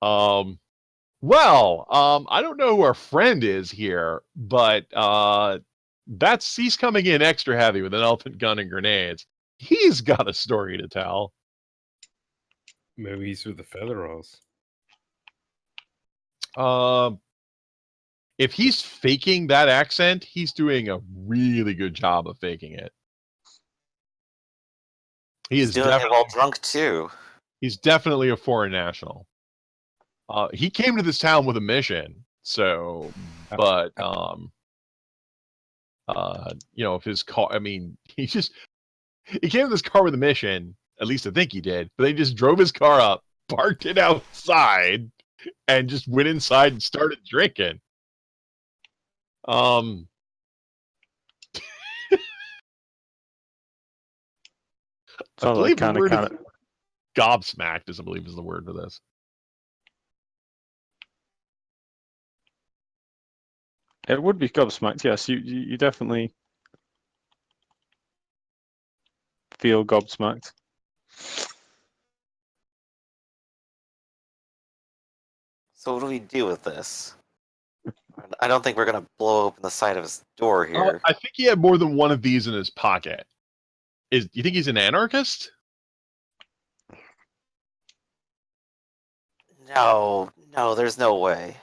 I don't know who our friend is here, but he's coming in extra heavy with an elephant gun and grenades. He's got a story to tell. Maybe he's with the Federals. If he's faking that accent, he's doing a really good job of faking it. He's doing it while drunk too. He's definitely a foreign national. He came to this town with a mission, so, but if his car, I mean, he came to this car with a mission. At least I think he did. But they just drove his car up, parked it outside, and just went inside and started drinking. I believe the word is gobsmacked, I believe is the word for this. It would be gobsmacked, yes. You definitely feel gobsmacked. So what do we do with this? I don't think we're going to blow open the side of his door here. I think he had more than one of these in his pocket. You think he's an anarchist? No, there's no way.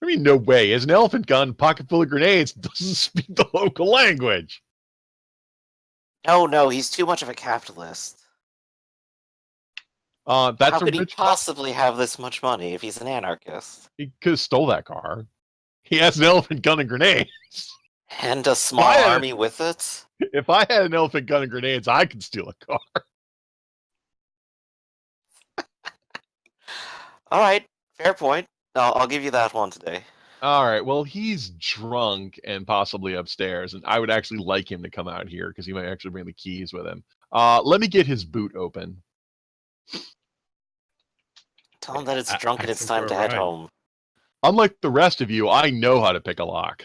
I mean, no way. He has an elephant gun, pocket full of grenades, doesn't speak the local language. No, he's too much of a capitalist. How could he possibly have this much money if he's an anarchist? He could have stole that car. He has an elephant gun and grenades. And a small army with it? If I had an elephant gun and grenades, I could steal a car. All right, fair point. I'll give you that one today. All right, well, he's drunk and possibly upstairs, and I would actually like him to come out here because he might actually bring the keys with him. Let me get his boot open. Tell him that it's drunk and it's time to head home. Unlike the rest of you, I know how to pick a lock.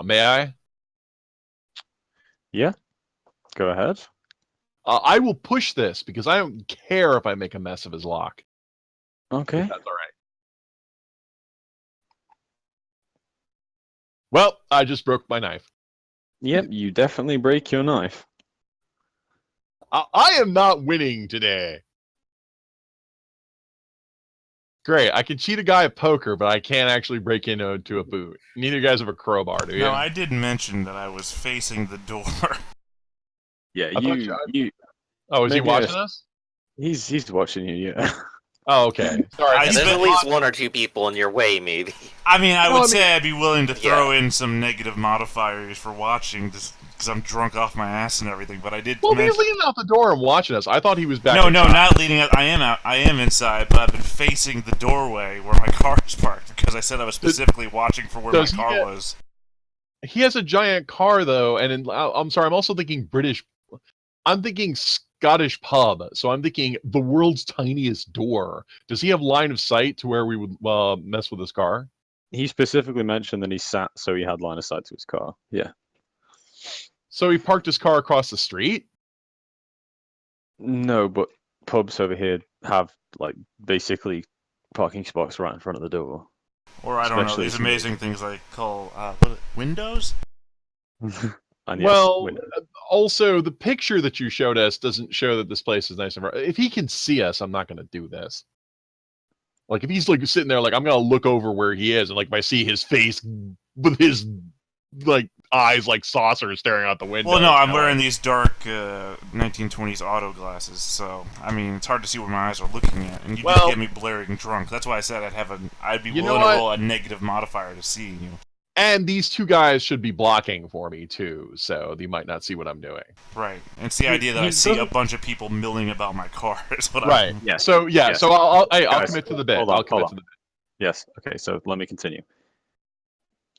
May I? Yeah, go ahead. I will push this because I don't care if I make a mess of his lock. Okay. If that's all right. Well, I just broke my knife. Yep, you definitely break your knife. I am not winning today. Great, I can cheat a guy at poker, but I can't actually break into a boot. Neither of you guys have a crowbar, do you? No, I did mention that I was facing the door. Yeah, you. Oh, is he watching us? He's watching you, yeah. Oh, okay. Sorry. There's at least one or two people in your way, maybe. I mean, I would say I'd be willing to throw in some negative modifiers for watching, just because I'm drunk off my ass and everything. But I did. Well, he's leaning out the door and watching us. I thought he was back. No, not leaning out. I am inside, but I've been facing the doorway where my car is parked because I said I was specifically watching for where my car was. He has a giant car, though, and I'm sorry. I'm also thinking British. I'm thinking Scottish pub, so I'm thinking the world's tiniest door. Does he have line of sight to where we would mess with his car? He specifically mentioned that he sat, so he had line of sight to his car. Yeah. So he parked his car across the street? No, but pubs over here have, like, basically parking spots right in front of the door. Or, I don't know, these amazing things I call, windows? Well, also, the picture that you showed us doesn't show that this place is nice and if he can see us, I'm not going to do this. Like, if he's, like, sitting there, like, I'm going to look over where he is, and, like, if I see his face with his, like, eyes like saucers staring out the window. Well, no, I'm wearing these dark 1920s auto glasses, so, I mean, it's hard to see where my eyes are looking at, and you just get me blaring drunk. That's why I said I'd be willing to roll a negative modifier to see you. And these two guys should be blocking for me, too, so they might not see what I'm doing. Right. And it's the idea that I see a bunch of people milling about my car. Is what right. Yeah. So, yeah, so I'll commit to the bit. I'll commit to the bit. Yes, okay, so let me continue.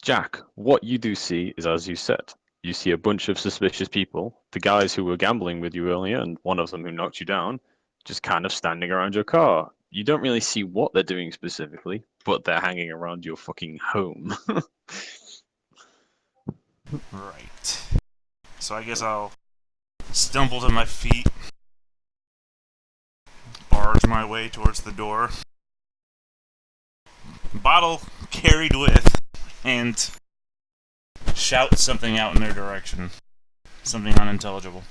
Jack, what you do see is, as you said, you see a bunch of suspicious people, the guys who were gambling with you earlier, and one of them who knocked you down, just kind of standing around your car. You don't really see what they're doing specifically, but they're hanging around your fucking home. Right. So I guess I'll stumble to my feet. my way towards the door. Bottle carried with, and shout something out in their direction. Something unintelligible.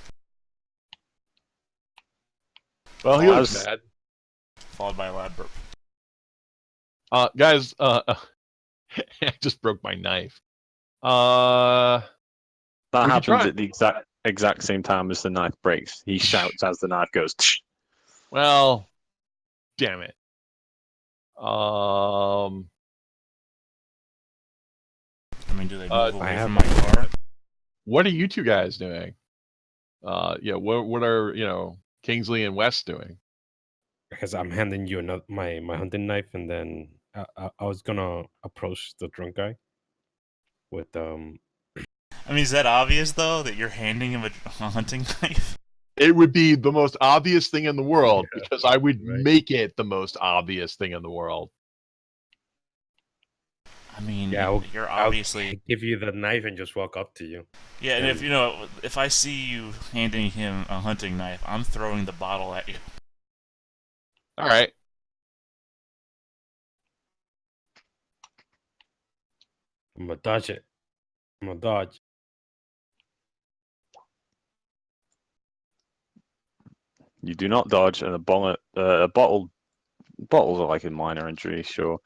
Well, he looks mad. Followed by a loud burp. Guys, I just broke my knife. That We could happens try. at the exact same time as the knife breaks. He shouts as the knife goes. Tsh. Well, damn it. I mean, do they move away have from my car? What are you two guys doing? Yeah, what are, Kingsley and West doing? Because I'm handing you my hunting knife, and then I was gonna approach the drunk guy with I mean, is that obvious though that you're handing him a hunting knife? It would be the most obvious thing in the world Yeah, because I would right. make it the most obvious thing in the world. I mean, Yeah, you're I'll obviously give you the knife and just walk up to you. yeah. And if I see you handing him a hunting knife, I'm throwing the bottle at you. All right. I'm gonna dodge it. I'm gonna dodge. You do not dodge, and a bottles are like a minor injury, sure.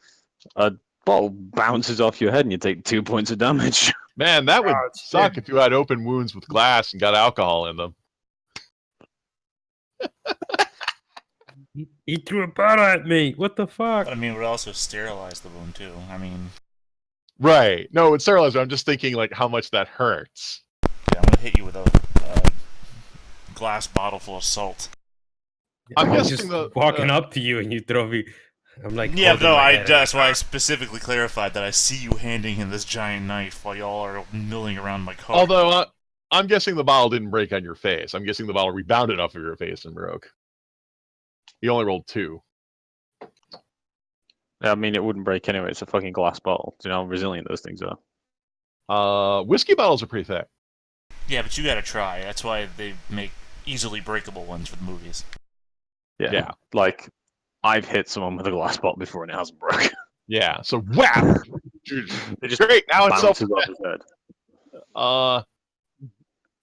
A bottle bounces off your head, and you take 2 points of damage. Man, that would Oh, suck shit. if you had open wounds with glass and got alcohol in them. He threw a bottle at me. What the fuck? But I mean, it would also sterilize the wound too. I mean, Right. No, it's sterilized. I'm just thinking like how much that hurts. yeah, I'm gonna hit you with a glass bottle full of salt. I'm I'm guessing just walking up to you and you throw me. I'm like, Yeah, holding no, my head. that's why I specifically clarified that I see you handing him this giant knife while y'all are milling around my car. Although I'm guessing the bottle didn't break on your face. I'm guessing the bottle rebounded off of your face and broke. You only rolled 2. I mean, it wouldn't break anyway. It's a fucking glass bottle. Do you know how resilient those things are? Whiskey bottles are pretty thick. Yeah, but you gotta try. That's why they make easily breakable ones for the movies. Yeah. Like, I've hit someone with a glass bottle before and it hasn't broken. Yeah. So whap. It just Great. Now it's bounces off his head.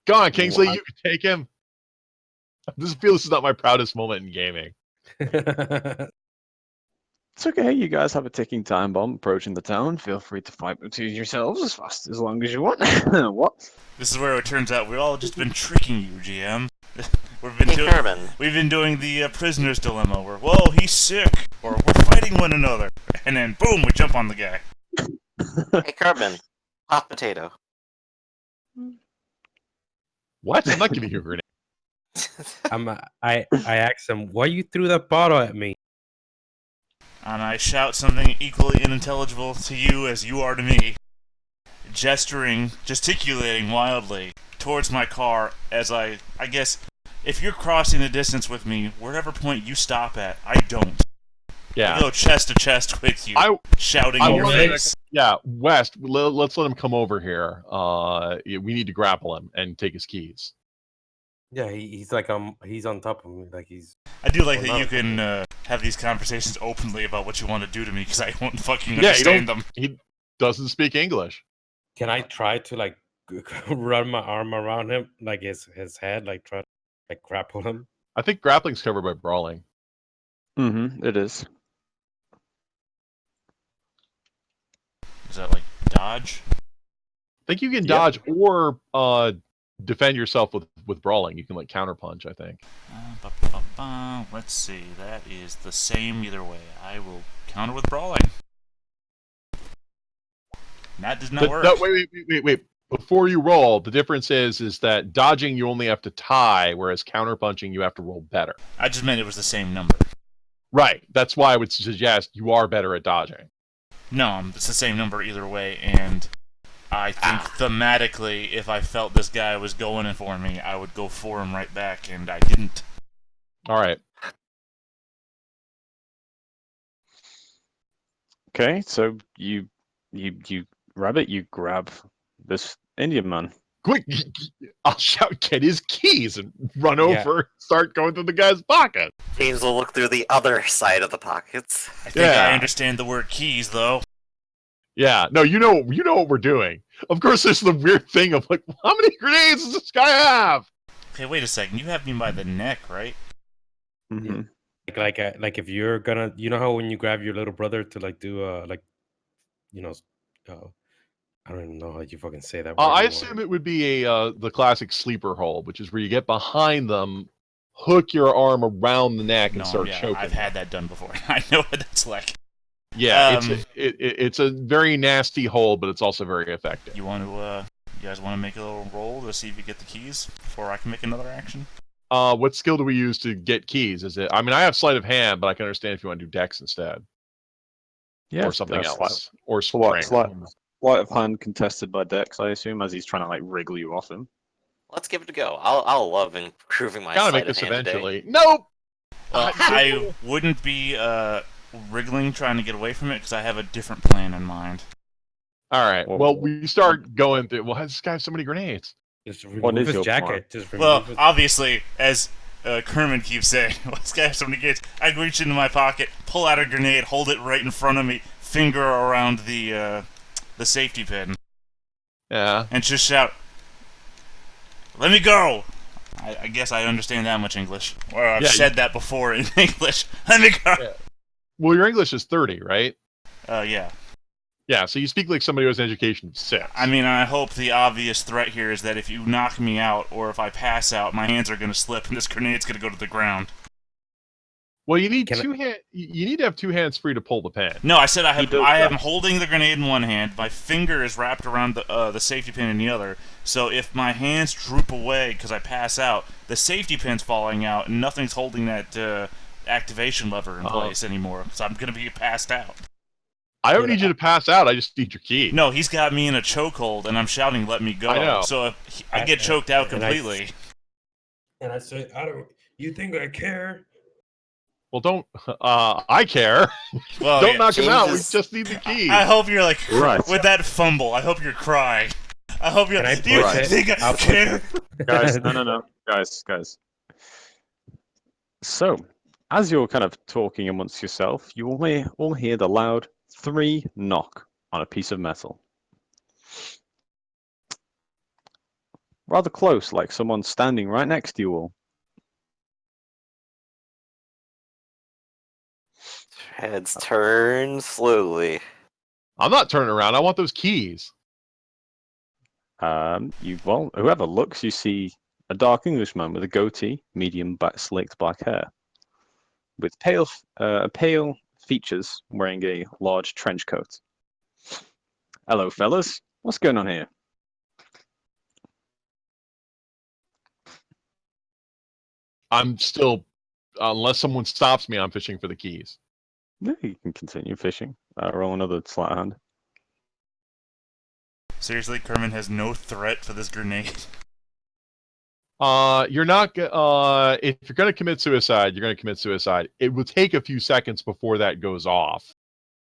Go on, Kingsley. What? You can take him. I just feel this is not my proudest moment in gaming. It's okay. You guys have a ticking time bomb approaching the town. Feel free to fight between yourselves as long as you want. What? This is where it turns out we've all just been tricking you, GM. Hey, Carmen. We've been doing the prisoner's dilemma, where whoa, he's sick, or we're fighting one another, and then boom, we jump on the guy. Hey, Carmen. Hot potato. What? I'm not giving you a grenade. I asked him, why you threw that bottle at me? And I shout something equally unintelligible to you as you are to me, gesticulating wildly towards my car as I guess, if you're crossing the distance with me, wherever point you stop at, I don't. Yeah. I go chest to chest with you, shouting in your face. Yeah, West, let's let him come over here. We need to grapple him and take his keys. Yeah, he's like he's on top of me, like he's. I do like Well, that you not- can have these conversations openly about what you want to do to me, because I won't fucking understand them. He doesn't speak English. Can I try to like run my arm around him, like his head, like try to like grapple him? I think grappling's covered by brawling. Mm-hmm. It is. Is that like dodge? I think you can Yep. dodge or defend yourself with brawling. You can like counterpunch, I think. Let's see. That is the same either way. I will counter with brawling. That does not work. No, wait. Before you roll, the difference is that dodging you only have to tie, whereas counterpunching you have to roll better. I just meant it was the same number. Right. That's why I would suggest you are better at dodging. No, it's the same number either way, and I think thematically, if I felt this guy was going in for me, I would go for him right back, and I didn't. All right. Okay, so you Rabbit, you grab this Indian man. quick! I'll shout, get his keys, and run Yeah. over, start going through the guy's pocket. James will look through the other side of the pockets. I think I Yeah. understand the word keys, though. Yeah, no, you know what we're doing. Of course, there's the weird thing of like, how many grenades does this guy have? Okay, wait a second. You have me by the neck, right? Mm-hmm. Like if you're gonna, you know how when you grab your little brother to like do you know, I don't even know how you fucking say that word I anymore. assume it would be the classic sleeper hold, which is where you get behind them, hook your arm around the neck, and No, start yeah, choking. I've had that done before. I know what that's like. Yeah, Um, it's a very nasty hold, but it's also very effective. You guys want to make a little roll to see if you get the keys before I can make another action? What skill do we use to get keys? Is it? I mean, I have sleight of hand, but I can understand if you want to do dex instead, Yeah, or something that's else, or Sleight strength. of hand contested by Dex, I assume, as he's trying to like wriggle you off him. Let's give it a go. I'll love improving my Gotta sleight make of this hand today. eventually. Nope. Well, I wouldn't be wriggling trying to get away from it because I have a different plan in mind. All right. Well, Well, we start going through. Well, this guy have so many grenades? Just What remove is his your jacket. Just Well, remove his... obviously, as Kermit keeps saying, this guy has so many kids. I reach into my pocket, pull out a grenade, hold it right in front of me, finger around the safety pin, Yeah. and just shout, "Let me go!" I guess I understand that much English. Or I've Yeah, said that before in English. Let me go! Yeah. Well, your English is 30, right? Yeah. Yeah. So you speak like somebody who has an education of 6. I mean, I hope the obvious threat here is that if you knock me out, or if I pass out, my hands are going to slip and this grenade's going to go to the ground. Well, you need Can I- two hand. You need to have 2 hands free to pull the pin. No, I said I He does am that. holding the grenade in one hand. My finger is wrapped around the safety pin in the other. So if my hands droop away because I pass out, the safety pin's falling out, and nothing's holding that activation lever in place anymore. So I'm gonna be passed out. I don't need you to pass out. I just need your key. No, he's got me in a chokehold, and I'm shouting, "Let me go!" I know. So if I get choked out and I- completely. And I say, I don't... You think I care? Well, don't. I care. Well, Don't yeah, knock him James out. We is- just need the key. I hope you're like Right. with that fumble. I hope you're crying. I hope you're. Can I Do you push it? think I I'll push care? Guys, no. Guys. So, as you're kind of talking amongst yourself, you all hear the loud 3 knock on a piece of metal. Rather close, like someone's standing right next to you all. Heads turn slowly. I'm not turning around. I want those keys. Whoever looks, you see a dark Englishman with a goatee, medium slicked black hair, with pale features, wearing a large trench coat. Hello, fellas. What's going on here? I'm still, unless someone stops me, I'm fishing for the keys. No, you can continue fishing. Roll another sleight of hand. Seriously, Kermit has no threat for this grenade. You're not. If you're gonna commit suicide, you're gonna commit suicide. It will take a few seconds before that goes off,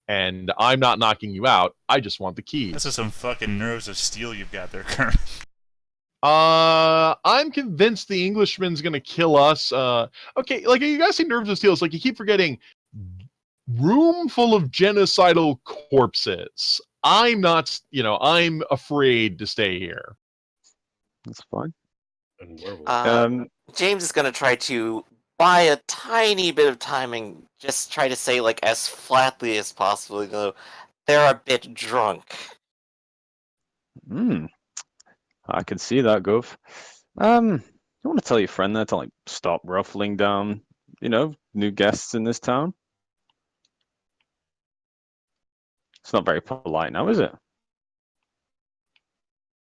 and I'm not knocking you out. I just want the keys. This is some fucking nerves of steel you've got there, Kermit. I'm convinced the Englishman's gonna kill us. Okay, like you guys say, nerves of steel. It's like you keep forgetting. Room full of genocidal corpses. I'm not. I'm afraid to stay here. That's fine. And werewolf. James is going to try to buy a tiny bit of time and just try to say, like, as flatly as possible, they're a bit drunk. I can see that, Gov. You want to tell your friend there to like stop ruffling down, new guests in this town? It's not very polite now, is it?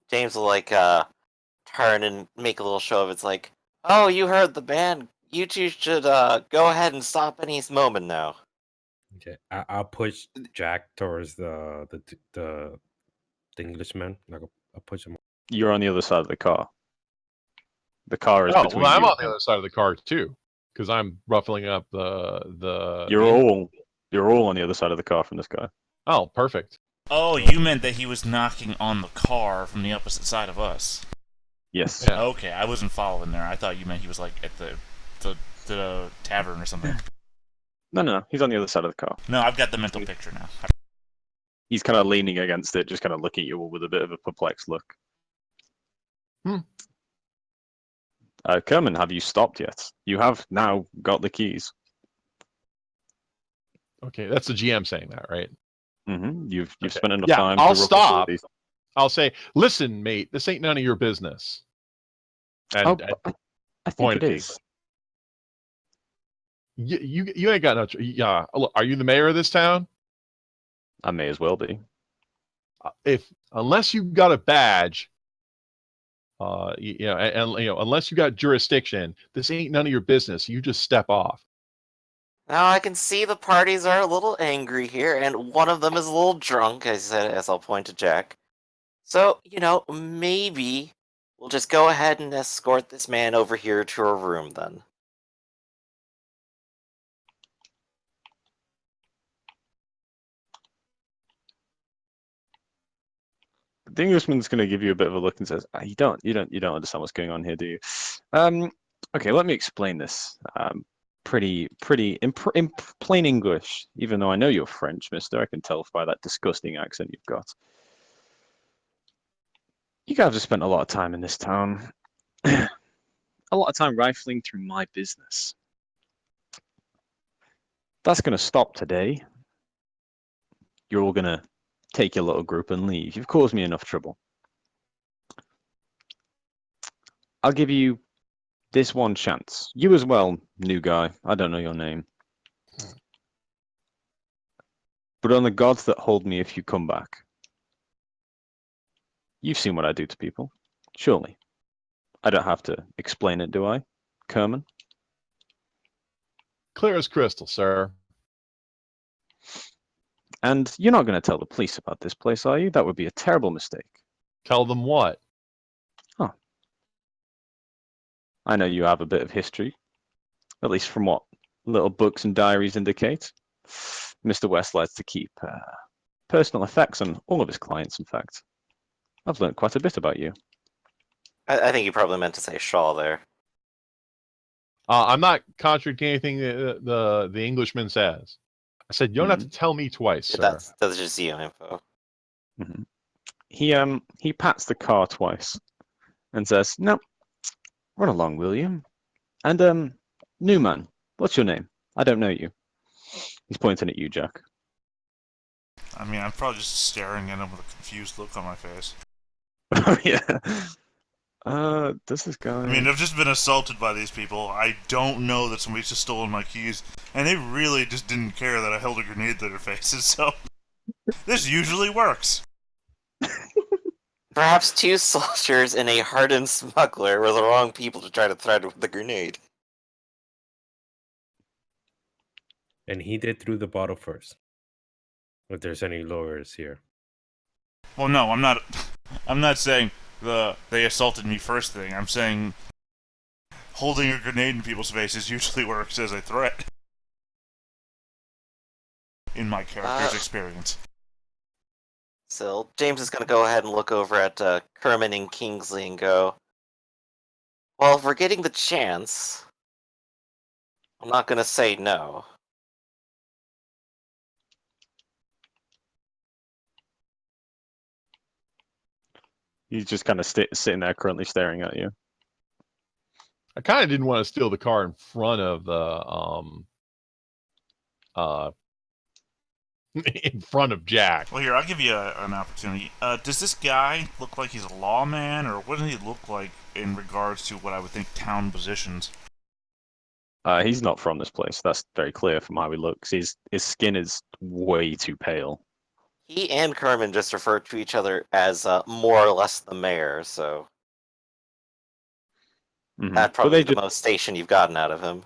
James will, like, turn and make a little show of it. It's like, oh, you heard the band. You two should go ahead and stop any moment now. Okay, I'll push Jack towards the Englishman. Like I'll push him. You're on the other side of the car. The car is Oh, between well, I'm you. on the other side of the car too, because I'm ruffling up the. You're all on the other side of the car from this guy. Oh, perfect. Oh, you meant that he was knocking on the car from the opposite side of us. Yes. Yeah. Okay, I wasn't following there. I thought you meant he was like at the tavern or something. No. He's on the other side of the car. No, I've got the mental picture now. He's kind of leaning against it, just kind of looking at you all with a bit of a perplexed look. Kerman, have you stopped yet? You have now got the keys. Okay, that's the GM saying that, right? You've Okay. spent enough Yeah, time I'll to ruffle stop. these. I'll say, listen, mate, this ain't none of your business. And I think point it at is. you ain't got no. Yeah, look, are you the mayor of this town? I may as well be. Unless you got a badge, unless you got jurisdiction, this ain't none of your business. You just step off. Now I can see the parties are a little angry here, and one of them is a little drunk, as I'll point to Jack. So, maybe we'll just go ahead and escort this man over here to a room then. The Englishman's going to give you a bit of a look and says, "You don't understand what's going on here, do you?" Okay, let me explain this. Pretty in plain English. Even though I know you're French, Mister, I can tell by that disgusting accent you've got. You guys have spent a lot of time in this town. A lot of time rifling through my business. That's going to stop today. You're all going to take your little group and leave. You've caused me enough trouble. I'll give you this one chance. You as well, new guy. I don't know your name. But on the gods that hold me if you come back. You've seen what I do to people. Surely. I don't have to explain it, do I, Kerman? Clear as crystal, sir. And you're not going to tell the police about this place, are you? That would be a terrible mistake. Tell them what? I know you have a bit of history, at least from what little books and diaries indicate. Mr. West likes to keep personal effects on all of his clients, in fact. I've learned quite a bit about you. I think you probably meant to say Shaw there. I'm not contradicting anything the Englishman says. I said you don't have to tell me twice, sir. That's just info. He pats the car twice and says, "No, run along, William. And new man, what's your name? I don't know you." He's pointing at you, Jack. I mean, I'm probably just staring at him with a confused look on my face. Oh yeah. Does this guy? I mean, I've just been assaulted by these people. I don't know that somebody's just stolen my keys, and they really just didn't care that I held a grenade to their faces. So this usually works. Perhaps 2 soldiers and a hardened smuggler were the wrong people to try to threaten with the grenade. And he did through the bottle first. If there's any lawyers here. Well, no, I'm not. I'm not saying they assaulted me first thing. I'm saying holding a grenade in people's faces usually works as a threat. In my character's experience. So James is going to go ahead and look over at Kerman and Kingsley and go, well, if we're getting the chance, I'm not going to say no. He's just kind of sitting there, currently staring at you. I kind of didn't want to steal the car in front of in front of Jack. Well, here, I'll give you an opportunity. Does this guy look like he's a lawman, or what does he look like in regards to what I would think town positions? He's not from this place. That's very clear from how he looks. His skin is way too pale. He and Kerman just refer to each other as more or less the mayor, so that's probably the most station you've gotten out of him.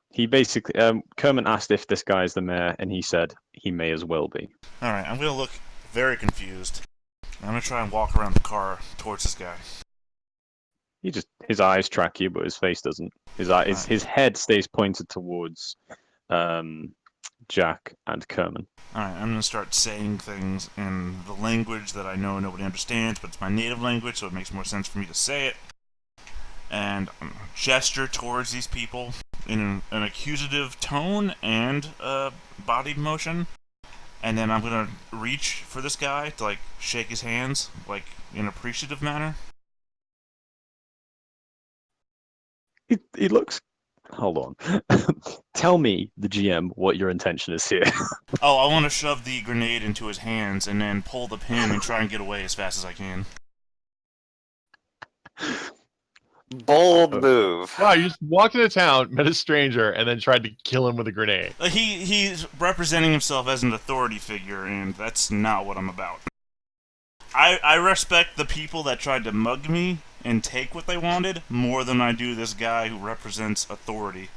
He basically, Kerman asked if this guy is the mayor, and he said he may as well be. Alright, I'm going to look very confused. I'm going to try and walk around the car towards this guy. His eyes track you, but his face doesn't. His head stays pointed towards Jack, and Kerman. Alright, I'm gonna start saying things in the language that I know nobody understands, but it's my native language, so it makes more sense for me to say it. And gesture towards these people in an accusative tone and body motion. And then I'm gonna reach for this guy to, like, shake his hands, like, in an appreciative manner. He looks... Hold on. Tell me, the GM, what your intention is here. Oh, I want to shove the grenade into his hands and then pull the pin and try and get away as fast as I can. Bold move. Wow, you just walked into town, met a stranger, and then tried to kill him with a grenade. He's representing himself as an authority figure, and that's not what I'm about. I respect the people that tried to mug me and take what they wanted more than I do this guy who represents authority.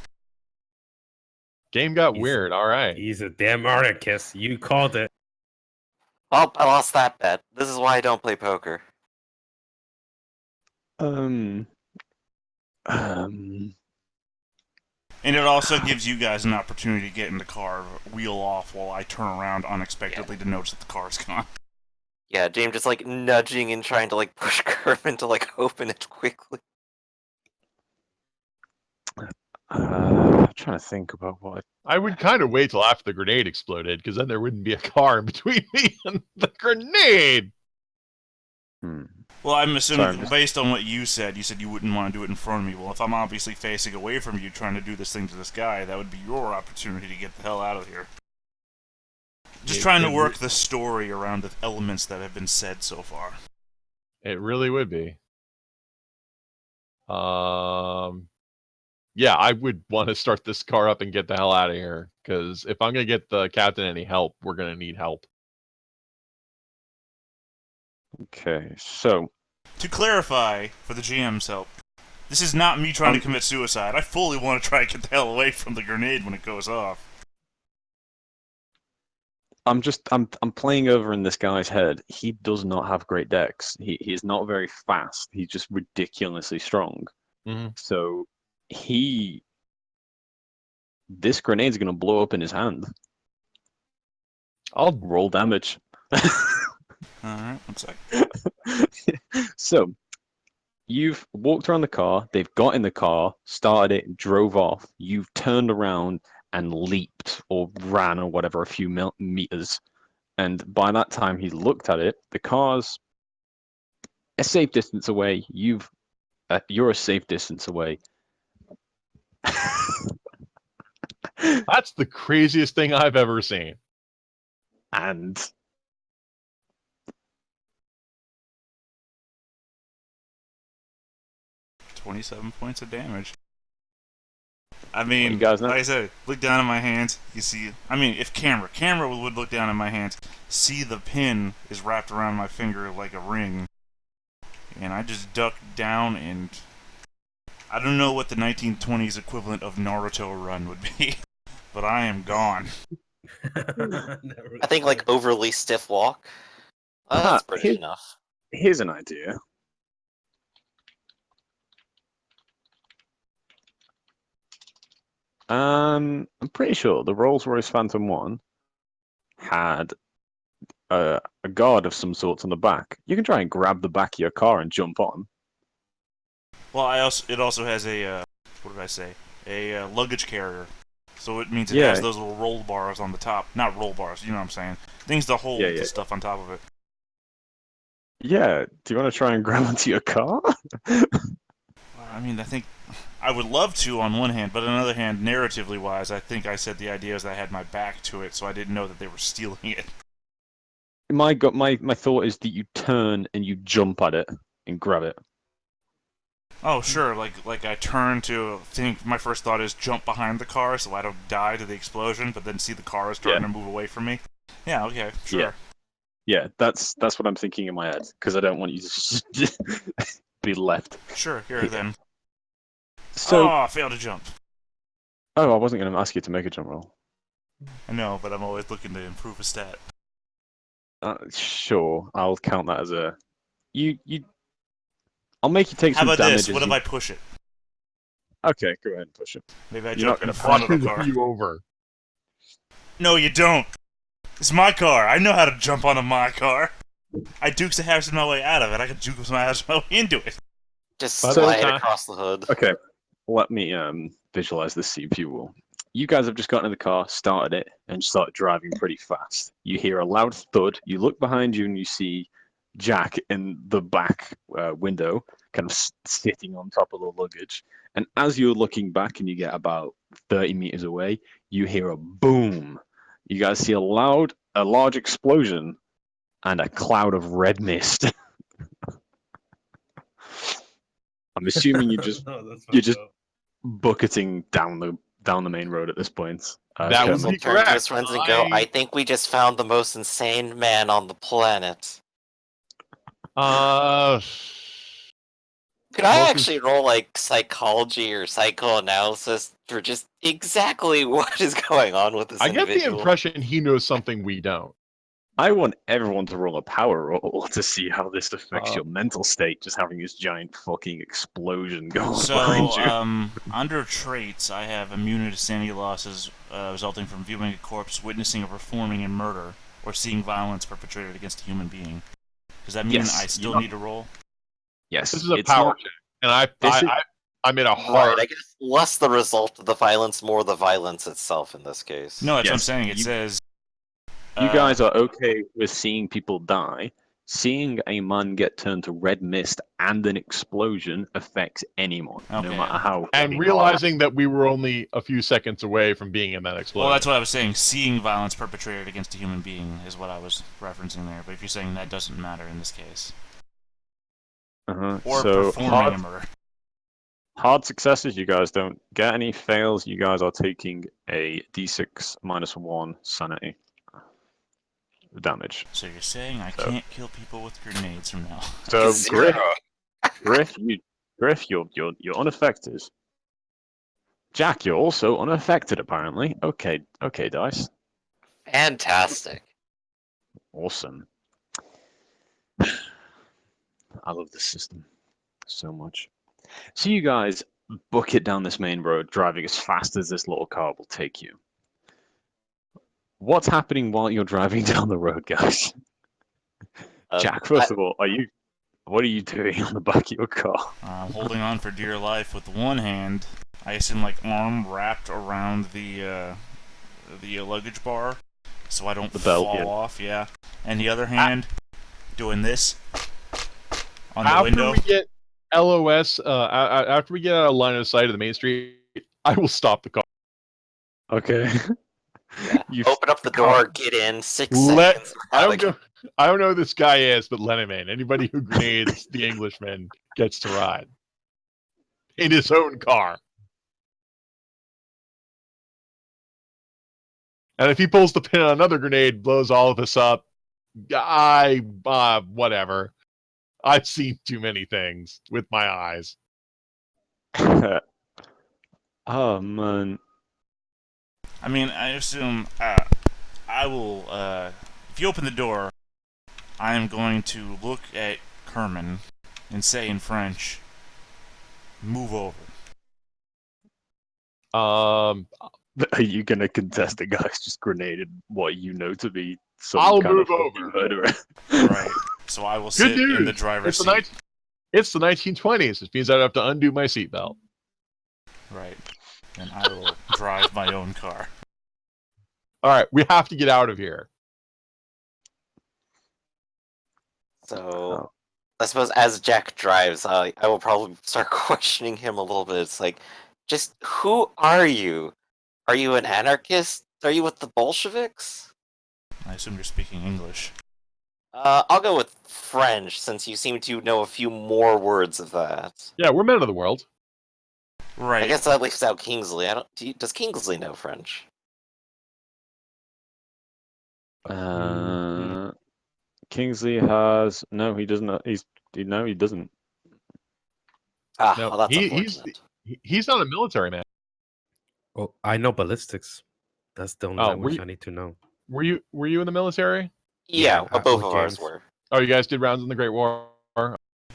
Game got weird, alright. He's a damn anarchist. You called it. Oh, I lost that bet. This is why I don't play poker. And it also gives you guys an opportunity to get in the car, wheel off while I turn around unexpectedly to notice that the car's gone. Yeah, James just like nudging and trying to like push Kerman to like open it quickly. I'm trying to think about what... I would kind of wait till after the grenade exploded, because then there wouldn't be a car in between me and the grenade! Well, I'm assuming, based on what you said you wouldn't want to do it in front of me. Well, if I'm obviously facing away from you trying to do this thing to this guy, that would be your opportunity to get the hell out of here. Just trying to work the story around the elements that have been said so far. It really would be. Yeah, I would want to start this car up and get the hell out of here, because if I'm going to get the captain any help, we're going to need help. Okay, so... To clarify, for the GM's help, this is not me trying to commit suicide. I fully want to try and get the hell away from the grenade when it goes off. I'm playing over in this guy's head. He does not have great decks. He's not very fast. He's just ridiculously strong. Mm-hmm. So this grenade's gonna blow up in his hand. I'll roll damage. Alright, one sec. So you've walked around the car, they've got in the car, started it, drove off, you've turned around and leaped or ran or whatever a few meters. And by that time he's looked at it, the car's a safe distance away, you're a safe distance away. That's the craziest thing I've ever seen. And 27 points of damage. I mean, you guys know? like I said, look down at my hands. You see, I mean, if camera would look down at my hands, see the pin is wrapped around my finger like a ring, and I just duck down, and I don't know what the 1920s equivalent of Naruto run would be, but I am gone. I think like overly stiff walk. That's British enough. Here's an idea. I'm pretty sure the Rolls-Royce Phantom 1 had a guard of some sorts on the back. You can try and grab the back of your car and jump on. Well, it also has a what did I say? A luggage carrier. So it means it has those little roll bars on the top. Not roll bars, you know what I'm saying. Things to hold the stuff on top of it. Yeah, do you want to try and grab onto your car? I mean, I think I would love to on one hand, but on the other hand, narratively wise, I think I said the idea is that I had my back to it, so I didn't know that they were stealing it. My thought is that you turn and you jump at it and grab it. Oh, sure, like I turn to think, my first thought is jump behind the car so I don't die to the explosion, but then see the car is starting to move away from me. Yeah, okay, sure. Yeah, that's what I'm thinking in my head, because I don't want you to be left. Sure, here then. So, I failed to jump. Oh, I wasn't going to ask you to make a jump roll. I know, but I'm always looking to improve a stat. Sure, I'll count that as a... I'll make you take some damage. How about this? What if I push it? Okay, go ahead and push it. Maybe I You're jump in front of the car. You over. No, you don't. It's my car. I know how to jump onto my car. I dukes the house my way out of it. I can juke my house my way into it. Just But slide okay. across the hood. Okay, let me visualize this scene, if you will. You guys have just gotten in the car, started it, and started driving pretty fast. You hear a loud thud. You look behind you and you see Jack in the back window, kind of sitting on top of the luggage. And as you're looking back and you get about 30 meters away, you hear a boom. You guys see a large explosion and a cloud of red mist. I'm assuming you're just bucketing down the main road at this point. That would We'll be turn to his correct. friends and go, I think we just found the most insane man on the planet. Could I Most actually roll, like, psychology or psychoanalysis for just exactly what is going on with this I get the individual? impression he knows something we don't. I want everyone to roll a power roll to see how this affects your mental state, just having this giant fucking explosion go on behind So, you. under traits, I have immunity to sanity losses resulting from viewing a corpse, witnessing or performing a murder, or seeing violence perpetrated against a human being. Does that mean Yes, I still need to roll? Yes, This is a it's power not- check, and I made a Right, hard. I guess less the result of the violence, more the violence itself in this case. No, that's what I'm Yes, saying. It you- says... You guys are okay with seeing people die. Seeing a man get turned to red mist and an explosion affects anyone, no Okay. matter how. And realizing that we were only a few seconds away from being in that explosion. Well, that's what I was saying. Seeing violence perpetrated against a human being is what I was referencing there. But if you're saying that doesn't matter in this case. Or So performing a murder. hard successes, you guys don't get any. Fails, you guys are taking a d6 -1 sanity damage. So you're saying I can't kill people with grenades from now on. So Zero. Griff, you're unaffected. Jack, you're also unaffected apparently. Okay, dice. Fantastic. Awesome. I love this system so much. So you guys book it down this main road, driving as fast as this little car will take you. What's happening while you're driving down the road, guys? Jack, first of all, what are you doing on the back of your car? I'm holding on for dear life with one hand. I assume like arm wrapped around the luggage bar, so I don't fall off. Yeah, and the other hand doing this on the window. After we get LOS, after we get out of line of sight of the main street, I will stop the car. Okay. Yeah. Open up the door, get in, 6 seconds. I don't know who this guy is, but let him in. Anybody who grenades the Englishman gets to ride in his own car. And if he pulls the pin on another grenade, blows all of us up, whatever. I've seen too many things with my eyes. Oh man. I mean, I assume I will. If you open the door, I am going to look at Kerman and say in French, "Move over." Are you gonna contest the guy's just grenaded what you know to be some I'll kind move of over. murderer? Right. So I will sit Good in the news. driver's It's seat. It's the 1920s. Which means I'd have to undo my seatbelt. Right. And I will drive my own car. All right, we have to get out of here. So, I suppose as Jack drives, I will probably start questioning him a little bit. It's like, just who are you? Are you an anarchist? Are you with the Bolsheviks? I assume you're speaking English. I'll go with French, since you seem to know a few more words of that. Yeah, we're men of the world. Right. I guess that leaves out Kingsley. Does Kingsley know French? Kingsley has he doesn't. He doesn't. Ah, No, well, that's unfortunate. he's not a military man. Oh, I know ballistics. That's the only language I need to know. Were you in the military? Yeah, both with of ours James. were. Oh, you guys did rounds in the Great War.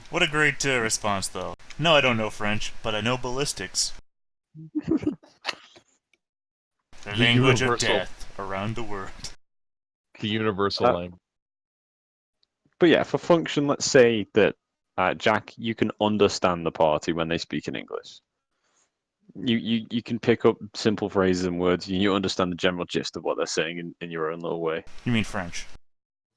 What a great response, though. No, I don't know French, but I know ballistics. The language of Universal. death. around the world. The universal language. But yeah, for function, let's say that Jack, you can understand the party when they speak in English. You can pick up simple phrases and words, and you understand the general gist of what they're saying in your own little way. You mean French?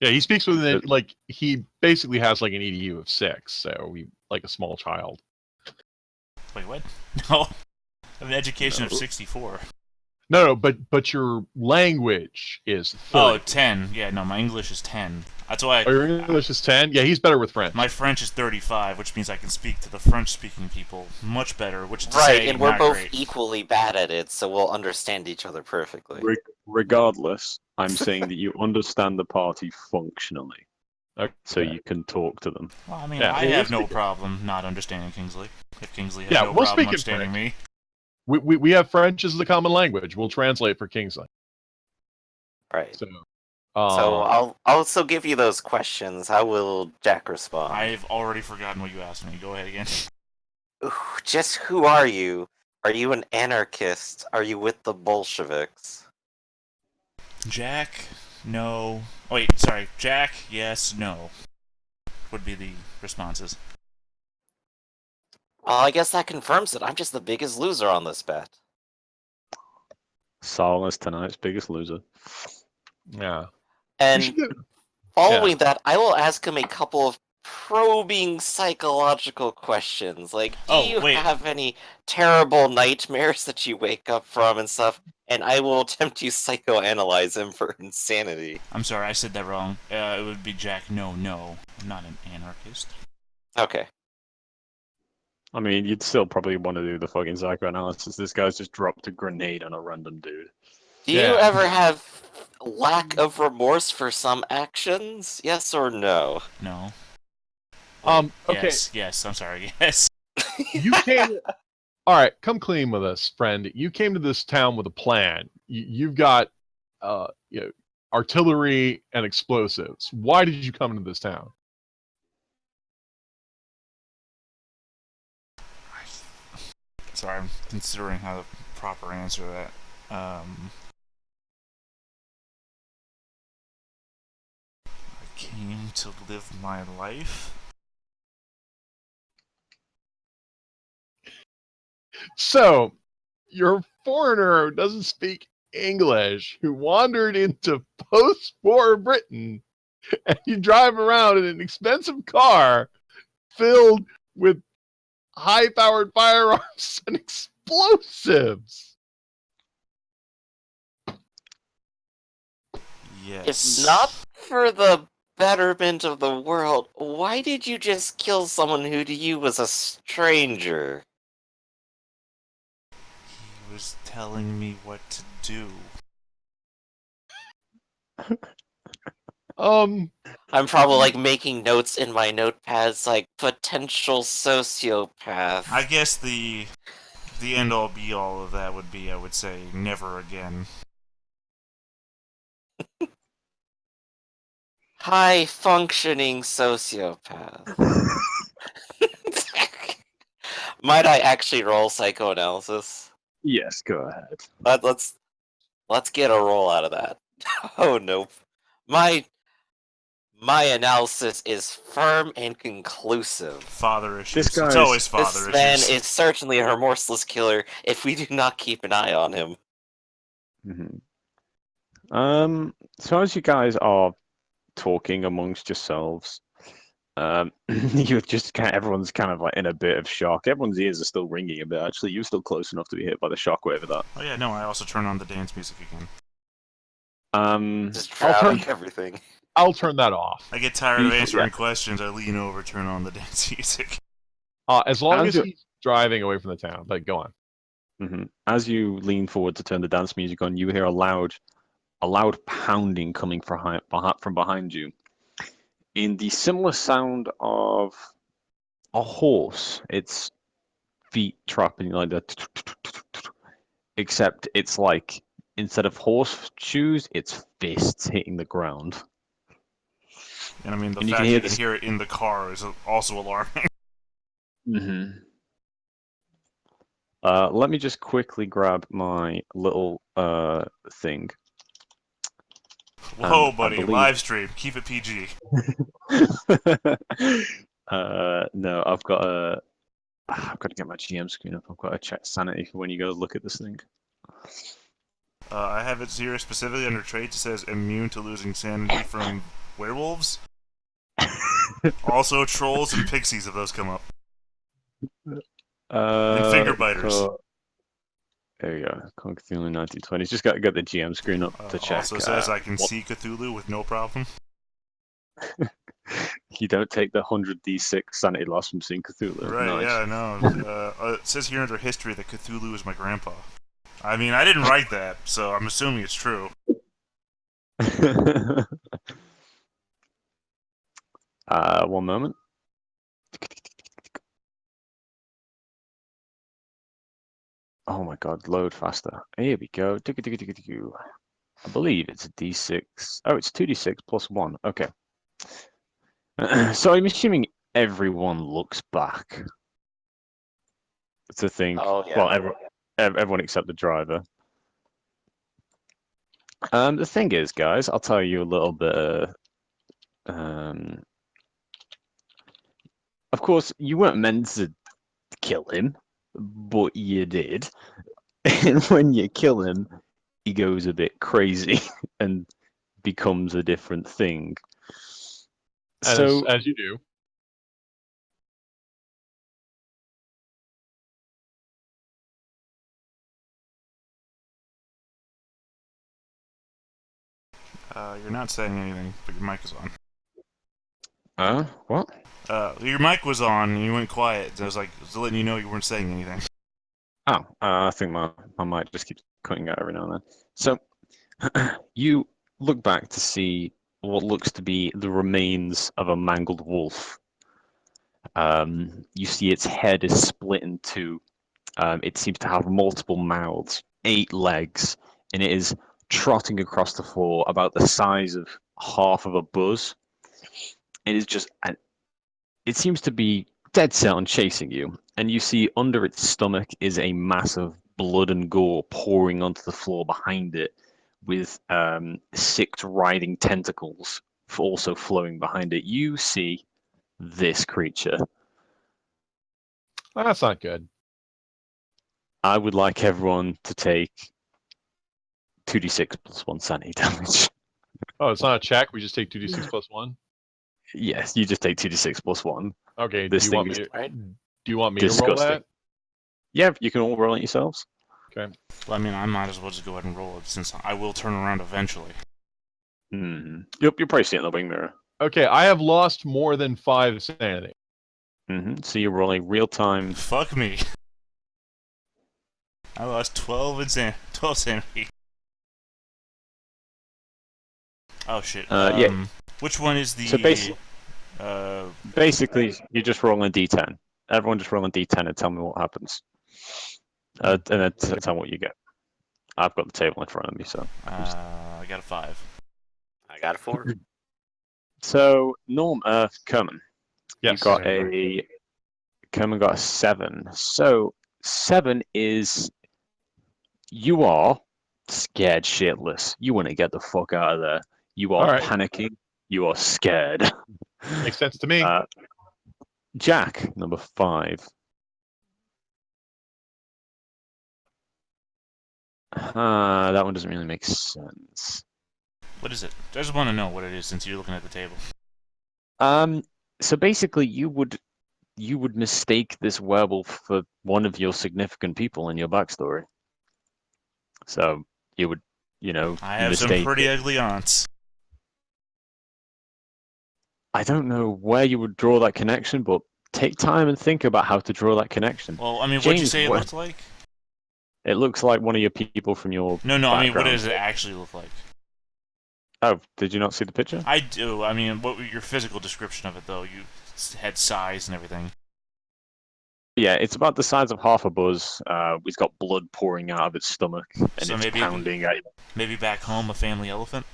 Yeah, he speaks with it like he basically has like an EDU of 6, so he like a small child. Wait, what? No, I have an education of 64. No, but your language is 30. Oh, 10. Yeah, no, my English is 10. That's why. Oh, your English is 10? Yeah, he's better with French. My French is 35, which means I can speak to the French-speaking people much better. Which is to Right, say, and we're not both great. equally bad at it, so we'll understand each other perfectly. Regardless, I'm saying that you understand the party functionally, so you can talk to them. Well, I mean, Yeah, I have no problem not understanding Kingsley. If Kingsley has no we'll problem speak in understanding me. We have French as the common language. We'll translate for Kingsley. Right. So, I'll also give you those questions. How will Jack respond? I've already forgotten what you asked me. Go ahead again. Ooh, just who are you? Are you an anarchist? Are you with the Bolsheviks? Jack, no. Oh, wait, sorry. Jack, yes, no. Would be the responses. Well, I guess that confirms it. I'm just the biggest loser on this bet. Saul is tonight's biggest loser. yeah. And following that, I will ask him a couple of probing psychological questions. Like, do you have any terrible nightmares that you wake up from and stuff? And I will attempt to psychoanalyze him for insanity. I'm sorry, I said that wrong. It would be Jack, no. I'm not an anarchist. Okay. I mean, you'd still probably want to do the fucking psychoanalysis. This guy's just dropped a grenade on a random dude. Do you ever have lack of remorse for some actions? Yes or no? No. Okay. Yes, I'm sorry, yes. You came... All right, come clean with us, friend. You came to this town with a plan. You've got artillery and explosives. Why did you come into this town? Sorry, I'm considering how to proper answer that. I came to live my life. So, you're a foreigner who doesn't speak English, who wandered into post-war Britain, and you drive around in an expensive car filled with high-powered firearms and explosives. Yes. If not for the betterment of the world, why did you just kill someone who to you was a stranger? He was telling me what to do. I'm probably like making notes in my notepads like potential sociopath. I guess the end all be all of that would be, I would say, never again. High functioning sociopath. Might I actually roll psychoanalysis? Yes, go ahead. Let's get a roll out of that. Oh no. My analysis is firm and conclusive. Father issues. This It's always father This issues. man is certainly a remorseless killer if we do not keep an eye on him. So as you guys are talking amongst yourselves, you're just everyone's kind of like in a bit of shock. Everyone's ears are still ringing a bit. Actually, you're still close enough to be hit by the shockwave of that. Oh yeah, no, I also turn on the dance music again. Just drowning everything. I'll turn that off. I get tired of answering questions. I lean over, turn on the dance music. As long as he's driving away from the town. But go on. As you lean forward to turn the dance music on, you hear a loud pounding coming from behind you. In the similar sound of a horse, its feet trapping like that, except it's like instead of horseshoes, it's fists hitting the ground. And I mean, the fact you can hear it in the car is also alarming. Let me just quickly grab my little thing. Whoa, I buddy, believe- live stream. Keep it PG. No, I've got to get my GM screen up. I've got to check sanity for when you go look at this thing. I have it here specifically under traits. It says immune to losing sanity from werewolves. Also, trolls and pixies, if those come up. And finger biters. There you go. Cthulhu 1920s. Just got to get the GM screen up to check. Also says I can see Cthulhu with no problem. You don't take the 100d6 sanity loss from seeing Cthulhu. Right, Nice. yeah, I know. It says here under history that Cthulhu is my grandpa. I mean, I didn't write that, so I'm assuming it's true. One moment. Oh my god, load faster. Here we go. I believe it's a d6. Oh, it's 2d6 plus 1. Okay. So I'm assuming everyone looks back to think. Oh, yeah. Well, everyone except the driver. The thing is, guys, I'll tell you a little bit. Of course, you weren't meant to kill him, but you did. And when you kill him, he goes a bit crazy and becomes a different thing. As you do. You're not saying anything, but your mic is on. What? Your mic was on, and you went quiet. So I was like, just letting you know you weren't saying anything. Oh, I think my mic just keeps cutting out every now and then. So, you look back to see what looks to be the remains of a mangled wolf. You see its head is split in two. It seems to have multiple mouths, 8 legs, and it is trotting across the floor about the size of half of a buzz. It is just, it seems to be dead set on chasing you, and you see under its stomach is a mass of blood and gore pouring onto the floor behind it, with 6 writhing tentacles also flowing behind it. You see this creature. Well, that's not good. I would like everyone to take 2d6 plus 1 sanity damage. Oh, it's not a check. We just take 2d6 plus 1. Yes, you just take 2d6 plus 1. Okay. This do you thing want me? is Do you want me to roll disgusting. that? Yeah, you can all roll it yourselves. Okay. Well, I mean, I might as well just go ahead and roll it, since I will turn around eventually. You'll probably see it in the wing mirror. Okay. I have lost more than 5 sanity. So you're rolling real time. Fuck me. I lost 12 sanity. Oh shit. Yeah. Which one is the? So basically, you're just rolling a d10. Everyone just roll a d10 and tell me what happens. And then tell me what you get. I've got the table in front of me, so. I got a 5. I got a 4. So Kerman, Yes. Kerman got a 7. So 7 is you are scared shitless. You want to get the fuck out of there. You are Alright. panicking. You are scared. Makes sense to me. Jack, number 5. That one doesn't really make sense. What is it? I just want to know what it is since you're looking at the table. So basically, you would mistake this werewolf for one of your significant people in your backstory. So you would, I have some mistake pretty ugly aunts. I don't know where you would draw that connection, but take time and think about how to draw that connection. Well, I mean, what'd you James, say it looked like? It looks like one of your people from your No, I mean, what background. does it actually look like? Oh, did you not see the picture? I do. I mean, what was your physical description of it, though? You had size and everything. Yeah, it's about the size of half a buzz. It's got blood pouring out of its stomach, and So it's maybe- pounding at you. Maybe back home, a family elephant?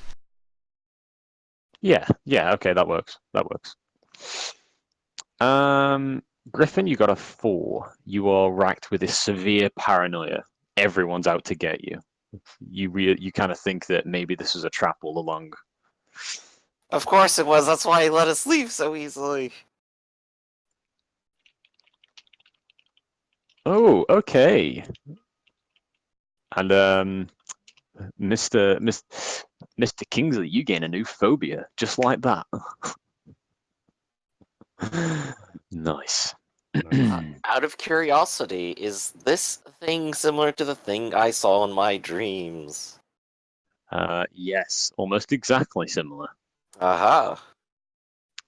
Yeah, okay, that works. Griffin, you got a 4. You are racked with this severe paranoia. Everyone's out to get you. You kind of think that maybe this is a trap all along. Of course it was. That's why he let us leave so easily. Oh, okay. And Mr. Kingsley, you gain a new phobia, just like that. Nice. Out of curiosity, is this thing similar to the thing I saw in my dreams? Yes, almost exactly similar. Aha.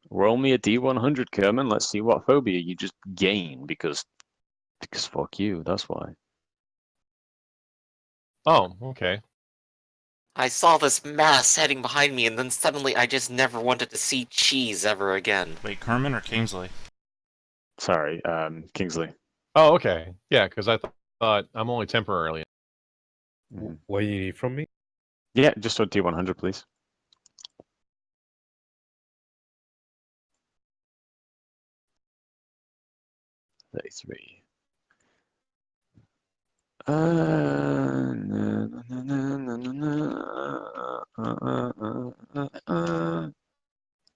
Roll me a D100, Kerman. Let's see what phobia you just gain, because fuck you, that's why. Oh, okay. I saw this mass heading behind me, and then suddenly I just never wanted to see cheese ever again. Wait, Kerman or Kingsley? Sorry, Kingsley. Oh, okay. Yeah, because I thought I'm only temporarily. Mhm. What do you need from me? Yeah, just a D100, please. $33.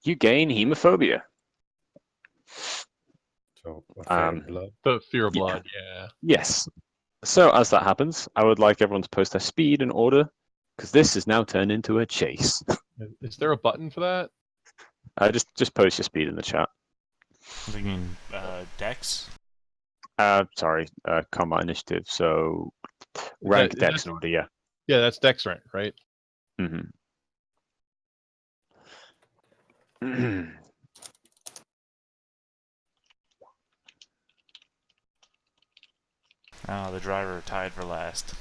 You gain hemophobia. So, a fear of blood. The fear of Yeah. blood, yeah. Yes. So as that happens, I would like everyone to post their speed in order, because this is now turned into a chase. Is there a button for that? Just post your speed in the chat. I'm thinking Dex. Sorry, combat initiative. So rank Is dex that- in order, yeah. Yeah, that's Dex rank, right? Mm-hmm. Oh, the driver tied for last.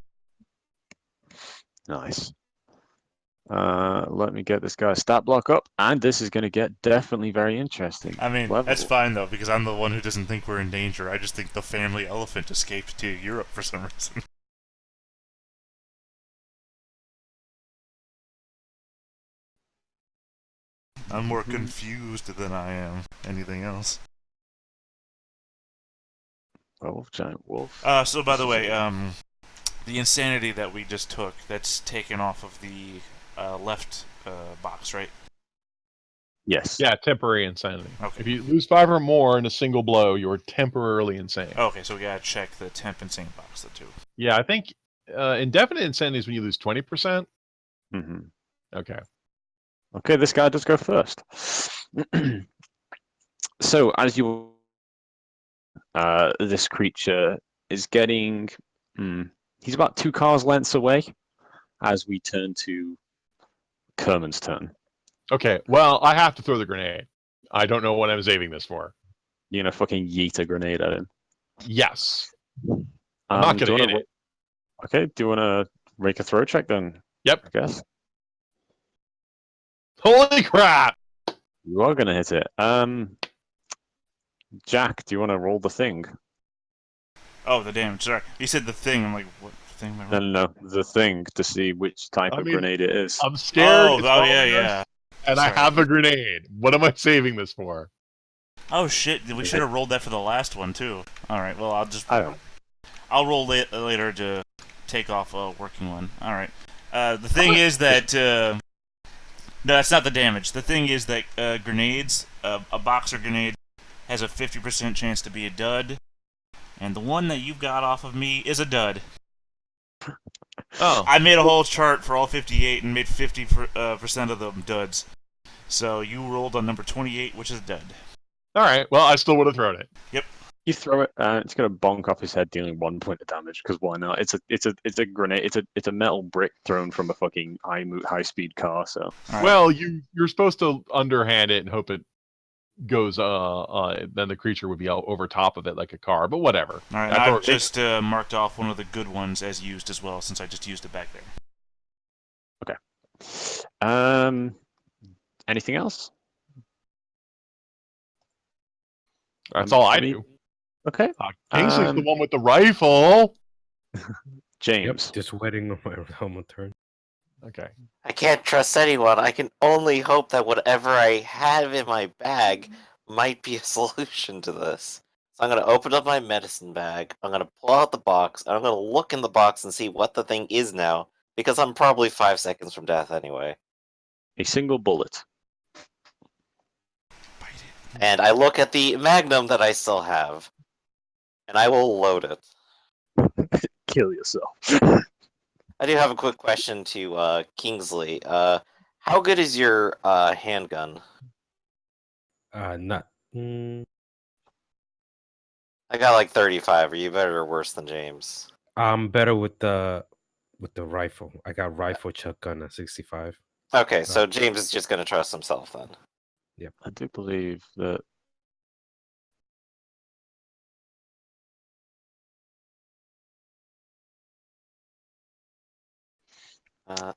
Nice. Let me get this guy's stat block up, and this is going to get definitely very interesting. I mean, Level. that's fine though, because I'm the one who doesn't think we're in danger. I just think the family elephant escaped to Europe for some reason. I'm more confused than I am anything else. Werewolf, giant wolf. So by the way, the insanity that we just took, that's taken off of the left box, right? Yes. Yeah, temporary insanity. Okay. If you lose 5 or more in a single blow, you're temporarily insane. Okay, so we gotta check the temp insane box, the two. Yeah, I think indefinite insanity is when you lose 20%. Mm-hmm. Okay. Okay, this guy does go first. So as you, this creature is getting, he's about 2 cars lengths away. As we turn to Kerman's turn. Okay, well, I have to throw the grenade. I don't know what I'm saving this for. You're gonna fucking yeet a grenade at him. Yes. I'm not do going you to hit wanna, it. Okay, do you want to make a throw check then? Yep. I guess. Holy crap! You are gonna hit it. Jack, do you want to roll the thing? Oh, the damage. Sorry, you said the thing. I'm like, what thing am I rolling? No, the thing to see which type of grenade it is. I'm scared. Oh, it's yeah, following yeah. us, and Sorry. I have a grenade. What am I saving this for? Oh shit, we should have rolled that for the last one too. Alright, well I I'll roll it later to take off a working one. Alright. The thing is that no, that's not the damage. The thing is that grenades, a boxer grenade has a 50% chance to be a dud, and the one that you've got off of me is a dud. Oh. I made a whole chart for all 58 and made 50% of them duds. So you rolled on number 28, which is a dud. All right. Well, I still would have thrown it. Yep. You throw it, it's gonna bonk off his head, dealing 1 point of damage. Because why not? It's a grenade. It's a metal brick thrown from a fucking high speed car. So. Right. Well, you're supposed to underhand it and hope it goes. Then the creature would be over top of it like a car. But whatever. All right. I've just marked off one of the good ones as used as well, since I just used it back there. Okay. Anything else? That's all I do. Okay. Kingsley's the one with the rifle. James. Yep, just waiting on my turn. Okay. I can't trust anyone. I can only hope that whatever I have in my bag might be a solution to this. So I'm going to open up my medicine bag, I'm going to pull out the box, and I'm going to look in the box and see what the thing is now, because I'm probably 5 seconds from death anyway. A single bullet. Bite it. And I look at the magnum that I still have, and I will load it. Kill yourself. I do have a quick question to Kingsley. How good is your handgun? Not. I got like 35. Are you better or worse than James? I'm better with the rifle. I got rifle shotgun at 65. Okay, so James is just gonna trust himself then. I do believe that.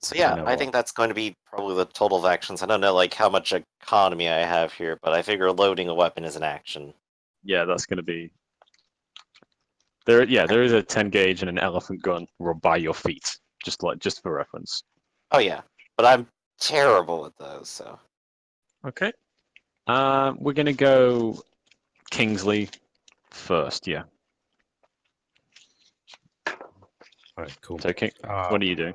So yeah, I think that's going to be probably the total of actions. I don't know like how much economy I have here, but I figure loading a weapon is an action. Yeah, that's going to be. There is a 10 gauge and an elephant gun by your feet, just for reference. Oh yeah, but I'm terrible at those, so. Okay. We're gonna go Kingsley first. Yeah. All right, cool. So King, what are you doing?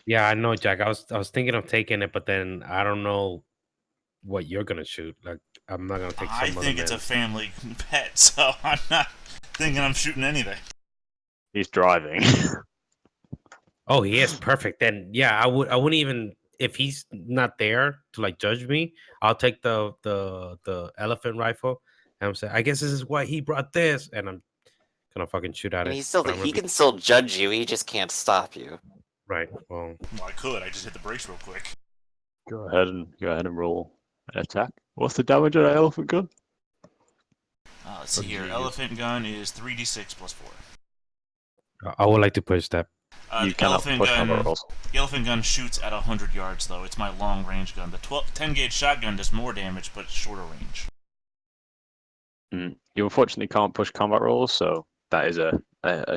Yeah, I know, Jack. I was thinking of taking it, but then I don't know what you're gonna shoot. Like, I'm not gonna take some I other think it's a man's. family pet, so I'm not thinking I'm shooting anything. He's driving. Oh, he is perfect. Then yeah, I wouldn't even if he's not there to like judge me. I'll take the elephant rifle, and I'm saying, I guess this is why he brought this, and I'm gonna fucking shoot at And it. he's still But I'm gonna he be can still judge you. He just can't stop you. right. Well, Well, I could. I just hit the brakes real quick. Go ahead and roll an attack. What's the damage on an elephant gun? Let's see here. Elephant gun is 3d6 plus 4. I would like to push that. You The cannot push combat rolls. The elephant gun shoots at 100 yards, though. It's my long range gun. The 10 gauge shotgun does more damage, but shorter range. You unfortunately can't push combat rolls, so that is a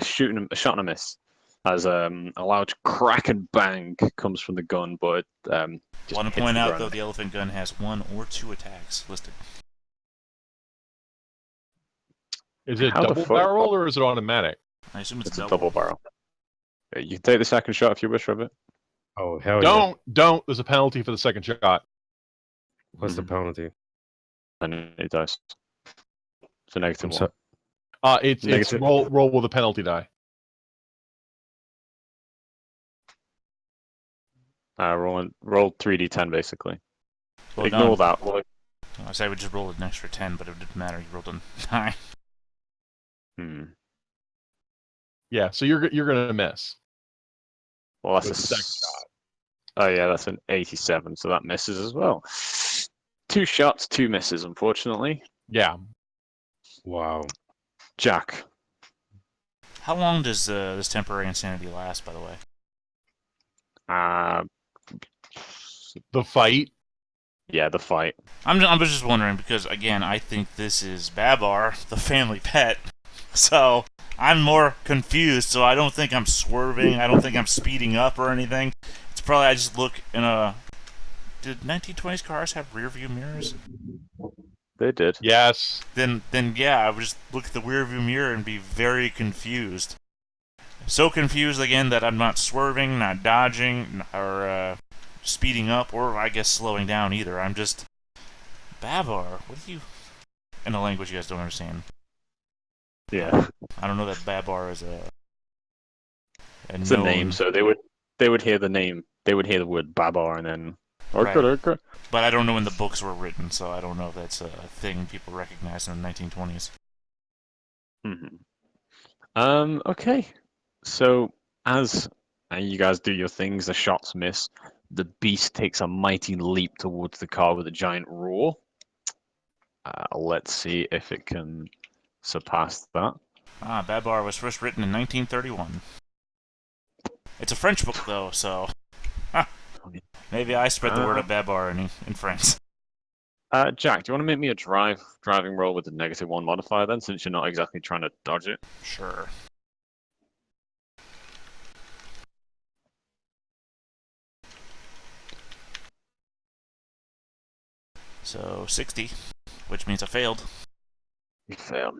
shot and a miss. As a loud crack and bang comes from the gun, but just Want to hits point the out, ground. though, the elephant gun has 1 or 2 attacks listed. Is it How the double fuck- barrel or is it automatic? I assume it's It's a double barrel. You can take the second shot if you wish, Robert. Oh hell yeah! Don't. There's a penalty for the second shot. What's the penalty? And it dies. It's a negative I'm one. so, It's Negative. roll with a penalty die. Roll 3d10 basically. Well Ignore done. that. Well, I said I would just roll an extra 10, but it didn't matter. You rolled a 9. Yeah, so you're gonna miss. Well, that's With a the second shot. Oh yeah, that's an 87, so that misses as well. 2 shots, 2 misses, unfortunately. Yeah. wow. Jack. How long does this temporary insanity last, by the way? The fight. Yeah, the fight. I'm just wondering, because, again, I think this is Babar, the family pet. So, I'm more confused, so I don't think I'm swerving. I don't think I'm speeding up or anything. It's probably I just look in a... Did 1920s cars have rear view mirrors? They did. Yes. Then yeah, I would just look at the rear view mirror and be very confused. So confused, again, that I'm not swerving, not dodging, or speeding up, or I guess slowing down either. I'm just... Babar, what do you... In a language you guys don't understand. Yeah. I don't know that Babar is a It's a name, so they would hear the name. They would hear the word Babar and then Right. But I don't know when the books were written, so I don't know if that's a thing people recognized in the 1920s. Okay. So as you guys do your things, the shots miss. The beast takes a mighty leap towards the car with a giant roar. Let's see if it can surpass that. Babar was first written in 1931. It's a French book, though, so... Maybe I spread the word of Babar in France. Jack, do you want to make me a driving roll with the -1 modifier then, since you're not exactly trying to dodge it? Sure. So, 60, which means I failed. You failed.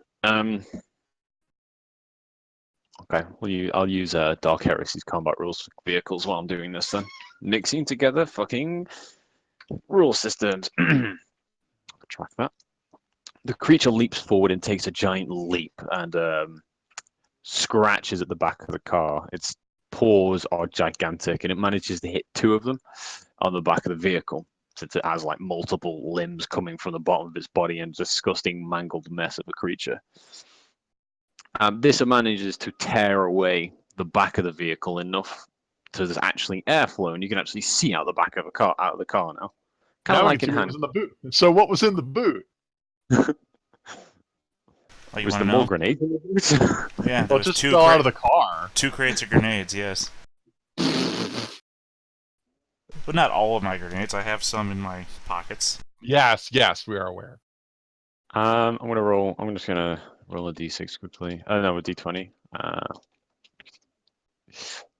Okay, I'll use Dark Heresy's combat rules for vehicles while I'm doing this then. mixing together fucking rule systems. Track that. The creature leaps forward and takes a giant leap and scratches at the back of the car. Its paws are gigantic and it manages to hit 2 of them on the back of the vehicle, since it has like multiple limbs coming from the bottom of its body and disgusting mangled mess of a creature. This manages to tear away the back of the vehicle enough so there's actually airflow and you can actually see out the back of the car now. Kind of Now we like can in see what hand. was in the boot. So what was in the boot? Oh, you Was want there to know? more grenades in the boot? Yeah, there Well, it was just two fell out of the car. 2 crates of grenades. Yes, but not all of my grenades. I have some in my pockets. Yes, we are aware. I'm gonna roll. I'm just gonna roll a d6 quickly. No, a d20.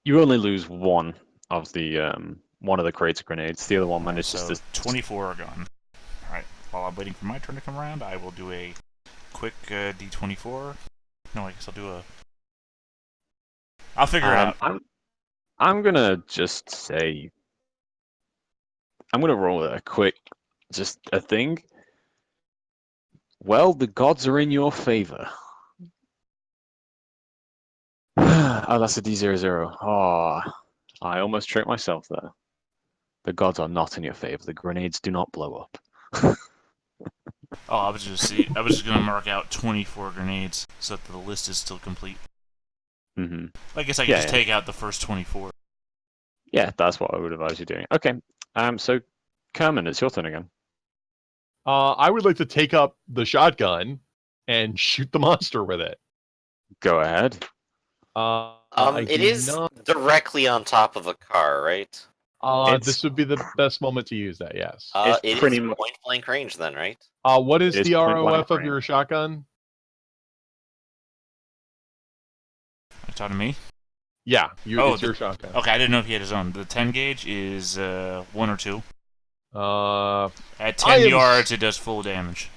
You only lose one of the crates of grenades. The other one Alright, manages so to. 24 are gone. Alright, while I'm waiting for my turn to come around, I will do a quick d24. No, I guess I'll do a... I'll figure it out. I'm gonna just say. I'm gonna roll a quick, just a thing. Well, the gods are in your favor. Oh, that's a D00. Oh, I almost tricked myself there. The gods are not in your favor. The grenades do not blow up. Oh, I was just gonna mark out 24 grenades so that the list is still complete. Mm-hmm. I guess I could just take out the first 24. Yeah, that's what I would advise you doing. Okay. So, Kerman, it's your turn again. I would like to take up the shotgun and shoot the monster with it. Go ahead. It is directly on top of a car, right? This would be the best moment to use that. Yes. It's It pretty is much- point blank range then, right? What is It is the point blank ROF of range. your shotgun? Are you talking to me? Yeah, it's your shotgun. Okay, I didn't know if he had his own. The 10 gauge is 1 or 2. At 10 yards, it does full damage.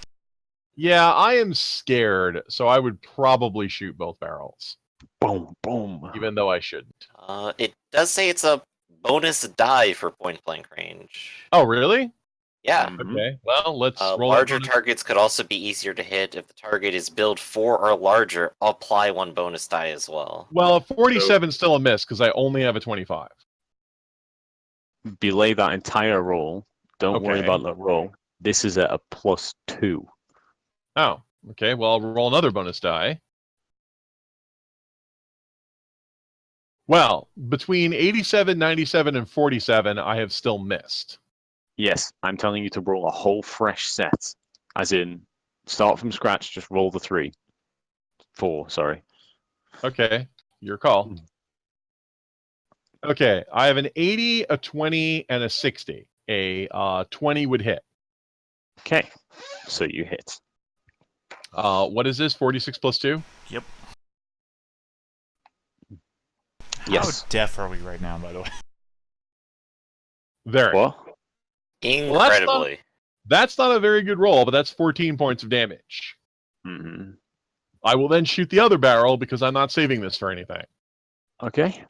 Yeah, I am scared, so I would probably shoot both barrels, Boom, boom. even though I shouldn't. It does say it's a bonus die for point blank range. Oh, really? Yeah. Mhm. Okay. Well, let's roll. Larger that bonus. targets could also be easier to hit. If the target is build 4 or larger, apply 1 bonus die as well. Well, a 47 still a miss because I only have a 25. Belay that entire roll. Don't worry Okay. about the roll. This is at a +2. Oh, okay. Well, I'll roll another bonus die. Well, between 87, 97, and 47, I have still missed. Yes, I'm telling you to roll a whole fresh set. As in, start from scratch, just roll the 3. 4, sorry. Okay, your call. Okay, I have an 80, a 20, and a 60. A 20 would hit. Okay, so you hit. What is this? 46 plus 2? Yep. Yes. How deaf are we right now, by the way? Very. What? Incredibly. That's not a very good roll, but that's 14 points of damage. Mm-hmm. I will then shoot the other barrel because I'm not saving this for anything. Okay.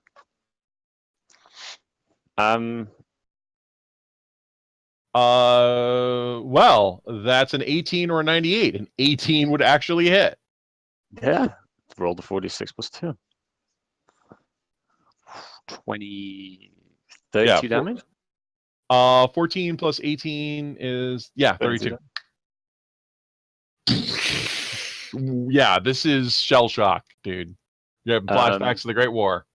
Well, that's an 18 or a 98. An 18 would actually hit. Yeah. Roll the 46 plus 2. 32 damage? 14 plus 18 is 32. Yeah, this is shell shock, dude. You have flashbacks to the Great War.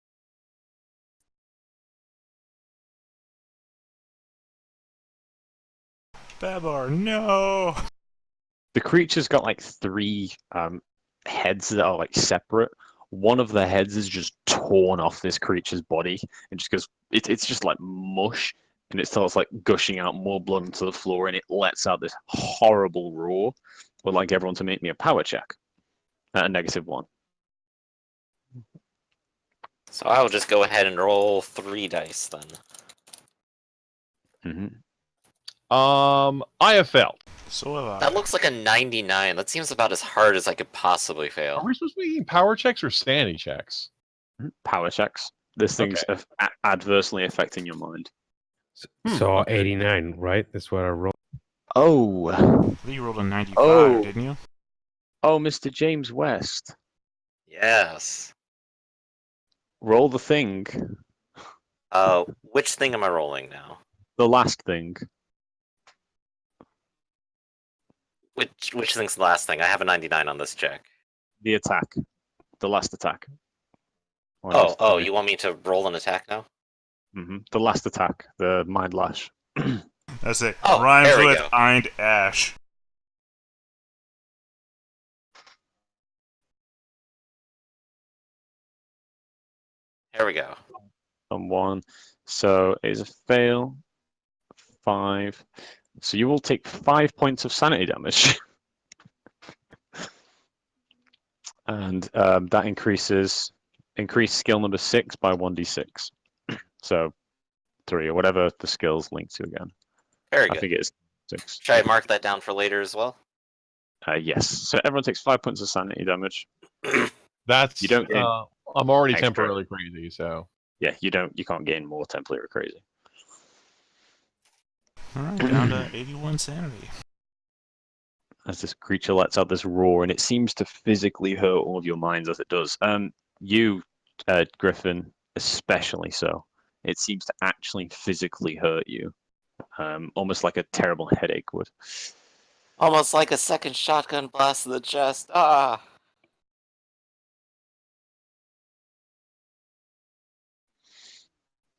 Babar, no! The creature's got like 3 heads that are like separate. One of the heads is just torn off this creature's body and just goes, it's just like mush, and it starts like gushing out more blood onto the floor, and it lets out this horrible roar. Would like everyone to make me a power check at a -1. So I will just go ahead and roll 3 dice then. I have failed. So have I. That looks like a 99. That seems about as hard as I could possibly Are fail. we supposed to be making power checks or sanity checks? Power checks. This thing's adversely affecting your mind. So 89, right? That's what I wrote. Oh, I think you rolled a 95, Oh. didn't you? oh, Mr. James West, Yes. roll the thing, Which thing am I rolling now? the last thing. Which thing's the last thing? I have a 99 on this check. The attack, the last attack. Oh, you want me to roll an attack now? The last attack, the mind lash. That's it. Oh, Rhymes there we with go. Eind Ash. Here we go. And 1. So it is a fail. 5. So you will take 5 points of sanity damage. And that increase skill number 6 by 1d6. So 3 or whatever the skill's linked to again. Very I good. think it's 6. Should I mark that down for later as well? Yes. So everyone takes 5 points of sanity damage. That's You don't gain I'm already extra. temporarily crazy, so Yeah, you can't gain more temporary crazy. Alright, down to 81 sanity. As this creature lets out this roar, and it seems to physically hurt all of your minds as it does. You, Griffin, especially so. It seems to actually physically hurt you, almost like a terrible headache would. Almost like a second shotgun blast to the chest. Ah!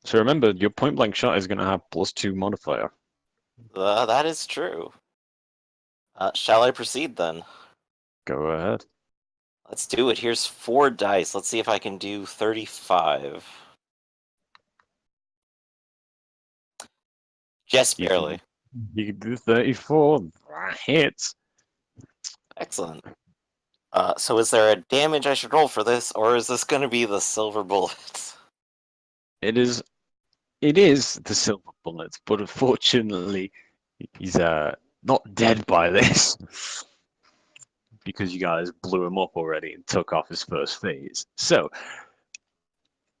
So remember, your point blank shot is going to have +2 modifier. That is true. Shall I proceed then? Go ahead. Let's do it. Here's 4 dice. Let's see if I can do 35. Just barely. You can do 34. That hits. Excellent. So is there a damage I should roll for this, or is this going to be the silver bullet? It is the silver bullet, but unfortunately, he's not dead by this. Because you guys blew him up already and took off his first phase. So,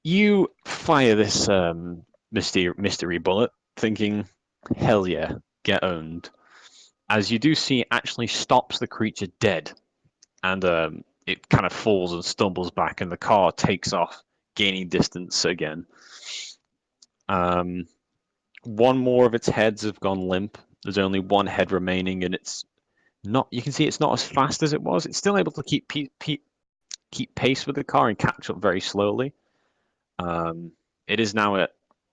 you fire this mystery bullet, thinking, hell yeah, get owned. As you do see, it actually stops the creature dead. And it kind of falls and stumbles back, and the car takes off, gaining distance again. One more of its heads have gone limp. There's only one head remaining, and it's not. You can see it's not as fast as it was. It's still able to keep pace with the car and catch up very slowly. It is now at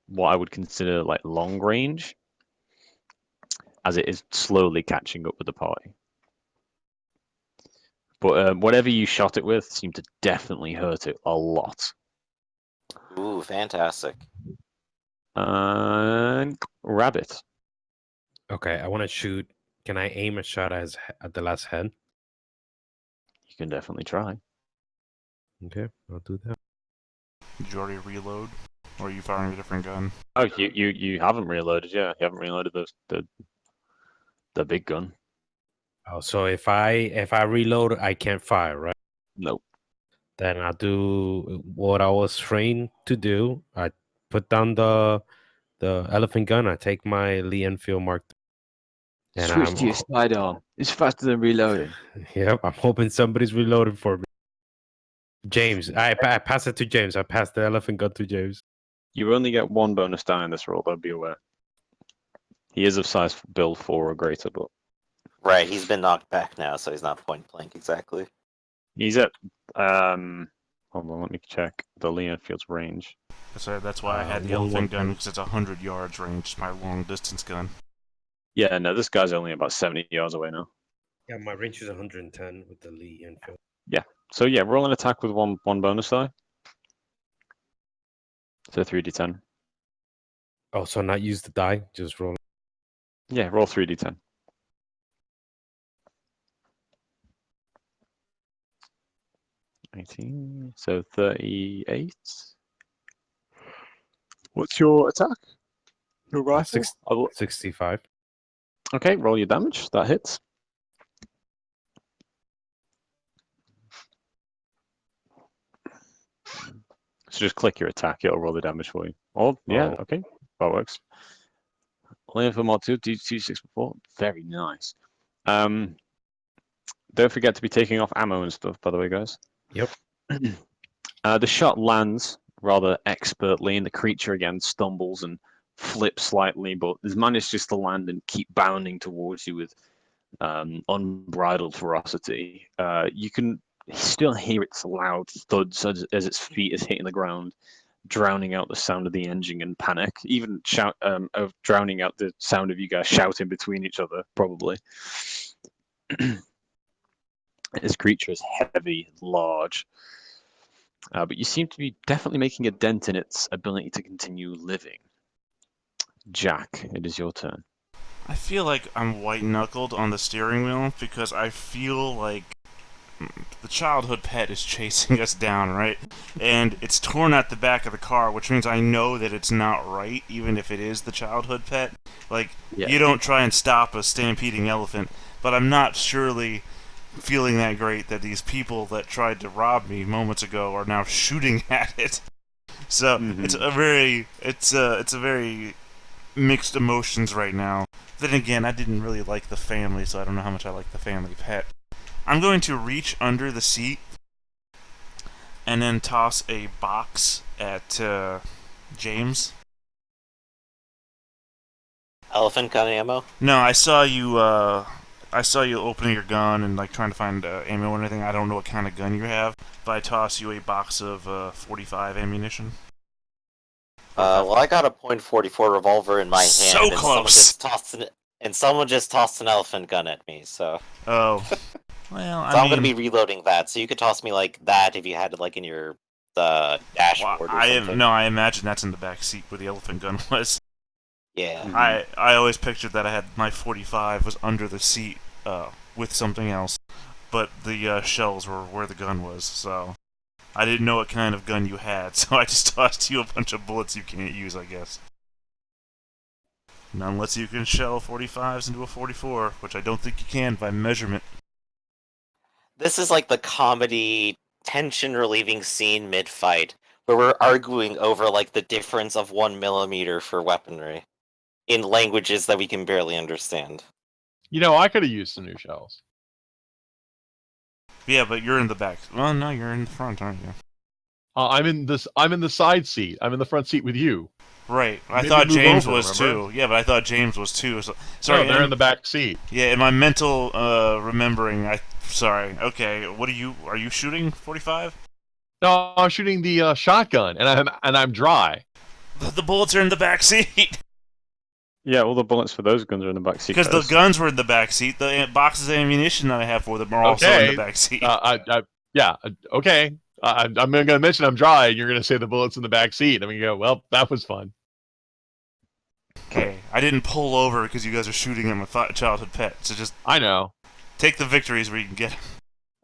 what I would consider like long range, as it is slowly catching up with the party. But whatever you shot it with seemed to definitely hurt it a lot. Ooh, fantastic. And Rabbit. Okay, I want to shoot. Can I aim a shot at the last head? You can definitely try. Okay, I'll do that. Did you already reload? Or are you firing a different gun? Oh, you haven't reloaded, yeah. You haven't reloaded the big gun. Oh, so if I reload, I can't fire, right? Nope. Then I'll do what I was trained to do. I put down the elephant gun. I take my Lee Enfield Mark III, and Switch to your sidearm. It's faster than reloading. Yep, I'm hoping somebody's reloading for me. James, I pass it to James. I pass the elephant gun to James. You only get 1 bonus die in this roll, though, be aware. He is of size build 4 or greater, but Right, he's been knocked back now, so he's not point blank exactly. he's at hold on, let me check the Lee Enfield's range. That's why I had the elephant gun, because it's 100 yards range. It's my long distance gun. Yeah, no, this guy's only about 70 yards away now. Yeah, my range is 110 with the Lee Enfield. So yeah, roll an attack with one bonus die. So 3d10. Oh, so not use the die, just roll. Yeah, roll 3d10. So 38. What's your attack? Your rifle? 65. Okay, roll your damage. That hits. So just click your attack. It'll roll the damage for you. Oh, yeah, Oh. okay. That works. Learn for mod 2, D6 before. Very nice. Don't forget to be taking off ammo and stuff, by the way, guys. Yep. The shot lands rather expertly, and the creature again stumbles and flips slightly, but has managed just to land and keep bounding towards you with unbridled ferocity. You can still hear its loud thuds as its feet is hitting the ground, drowning out the sound of the engine and panic, even drowning out the sound of you guys shouting between each other, probably. This creature is heavy, large, but you seem to be definitely making a dent in its ability to continue living. Jack, it is your turn. I feel like I'm white-knuckled on the steering wheel because I feel like the childhood pet is chasing us down, right? And it's torn at the back of the car, which means I know that it's not right, even if it is the childhood pet. Like, Yeah. you don't try and stop a stampeding elephant, but I'm not surely feeling that great that these people that tried to rob me moments ago are now shooting at it. So it's a very mixed emotions right now. Then again, I didn't really like the family, so I don't know how much I like the family pet. I'm going to reach under the seat and then toss a box at James. Elephant gun ammo? No, I saw you opening your gun and like trying to find ammo or anything. I don't know what kind of gun you have, but I toss you a box of 45 ammunition. Well, I got a .44 revolver in my hand, So close! Someone just tossed an elephant gun at me, so... Oh. Well, I'm gonna be reloading that, so you could toss me, like, that if you had it, like, in your dashboard or something. I imagine that's in the back seat where the elephant gun was. Yeah. I always pictured that I had my 45 was under the seat with something else, but the shells were where the gun was, so I didn't know what kind of gun you had, so I just tossed you a bunch of bullets you can't use, I guess. Not unless you can shell 45s into a 44, which I don't think you can by measurement. This is like the comedy, tension-relieving scene mid-fight, where we're arguing over, like, the difference of 1 millimeter for weaponry. In languages that we can barely understand. You know, I could have used some new shells. Yeah, but you're in the back. Well, no, you're in the front, aren't you? I'm in the side seat. I'm in the front seat with you. Right. I Maybe thought move James over, was remember? too. Yeah, but I thought James was too. So, sorry, No, they're in the back seat. Yeah, in my mental remembering, sorry. Okay, what are you shooting 45? No, I'm shooting the shotgun, and I'm dry. The bullets are in the back seat. Yeah, all the bullets for those guns are in the back seat. Because the guns were in the back seat. The boxes of ammunition that I have for them are also in the back seat. Okay. I'm going to mention I'm dry, and you're going to say the bullets in the back seat. I'm going to go, well, that was fun. Okay, I didn't pull over because you guys are shooting at my childhood pet. So just I know. take the victories where you can get them.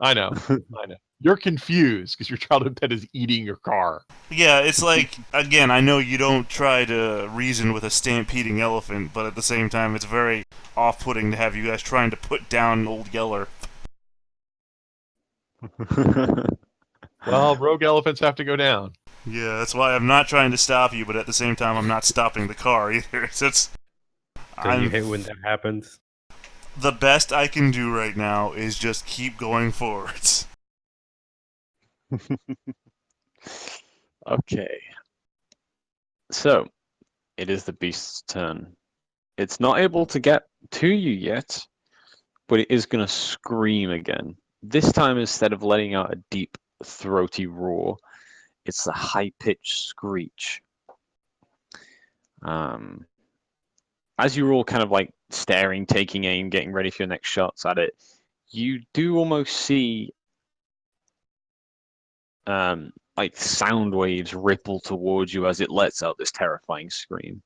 I know. I know. You're confused because your childhood pet is eating your car. Yeah, it's like, again, I know you don't try to reason with a stampeding elephant, but at the same time, it's very off-putting to have you guys trying to put down Old Yeller. Well, rogue elephants have to go down. Yeah, that's why I'm not trying to stop you, but at the same time, I'm not stopping the car either. Don't you hate when that happens? The best I can do right now is just keep going forwards. Okay. So, it is the beast's turn. It's not able to get to you yet, but it is going to scream again. This time, instead of letting out a deep, throaty roar, it's a high-pitched screech. As you're all kind of like staring, taking aim, getting ready for your next shots at it, you do almost see like sound waves ripple towards you as it lets out this terrifying scream.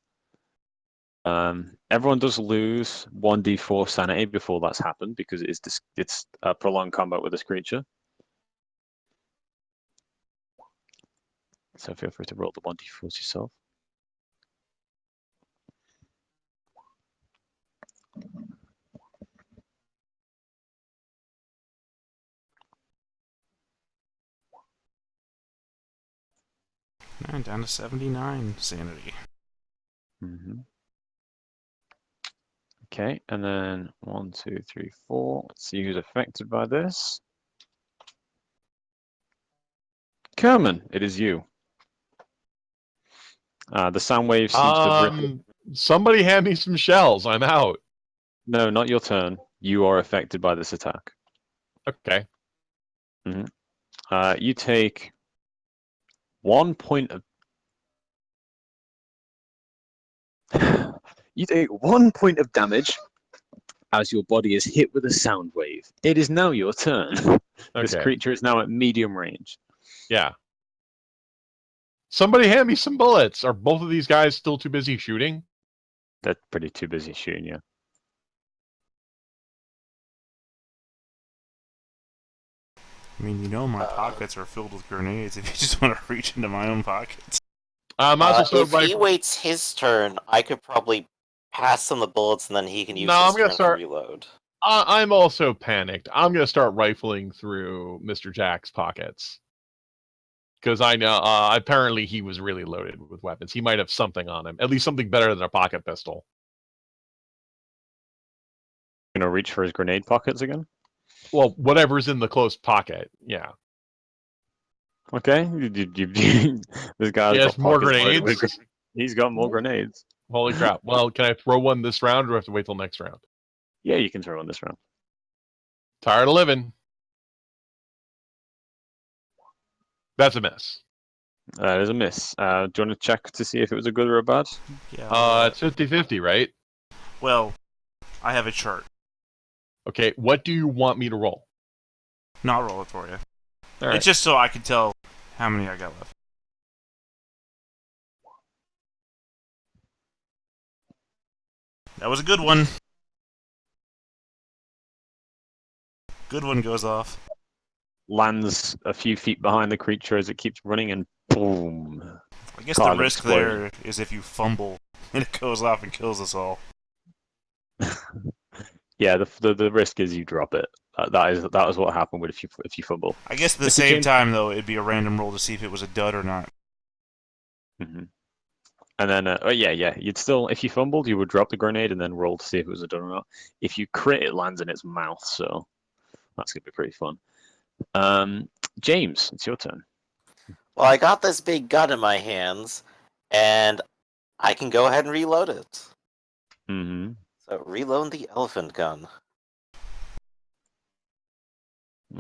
Everyone does lose 1d4 sanity before that's happened because it's prolonged combat with this creature. So feel free to roll the 1d4s yourself. Down to 79 sanity. Okay, and then 1, 2, 3, 4. Let's see who's affected by this. Kerman, it is you. The sound wave seems to... Somebody hand me some shells. I'm out. No, not your turn. You are affected by this attack. Okay. You take 1 point of... You take 1 point of damage as your body is hit with a sound wave. It is now your turn. This Okay. creature is now at medium range. Yeah. Somebody hand me some bullets. Are both of these guys still too busy shooting? They're pretty too busy shooting you. I mean, you know my pockets are filled with grenades if you just want to reach into my own pockets. If he waits his turn, I could probably pass him the bullets and then he can use his turn to reload. I'm also panicked. I'm going to start rifling through Mr. Jack's pockets. Because I know, apparently he was really loaded with weapons. He might have something on him. At least something better than a pocket pistol. Gonna reach for his grenade pockets again? Well, whatever's in the close pocket, yeah. Okay, this guy's got more pockets loaded grenades. with... He's got more grenades. Holy crap. Well, can I throw one this round or do I have to wait till next round? Yeah, you can throw one this round. Tired of living. That's a miss. That is a miss. Do you want to check to see if it was a good or a bad? Yeah. It's 50-50, right? Well, I have a chart. Okay, what do you want me to roll? Not roll it for you. All right. It's just so I can tell how many I got left. That was a good one. Good one goes off. Lands a few feet behind the creature as it keeps running, and boom. I guess the risk there is if you fumble and it goes off and kills us all. Yeah, the risk is you drop it. That is what happened with if you fumble. I guess at the same time though, it'd be a random roll to see if it was a dud or not. Mm-hmm. And then, you'd still, if you fumbled, you would drop the grenade and then roll to see if it was a dud or not. If you crit, it lands in its mouth, so that's gonna be pretty fun. James, it's your turn. Well, I got this big gun in my hands, and I can go ahead and reload it. Mm-hmm. So reload the elephant gun.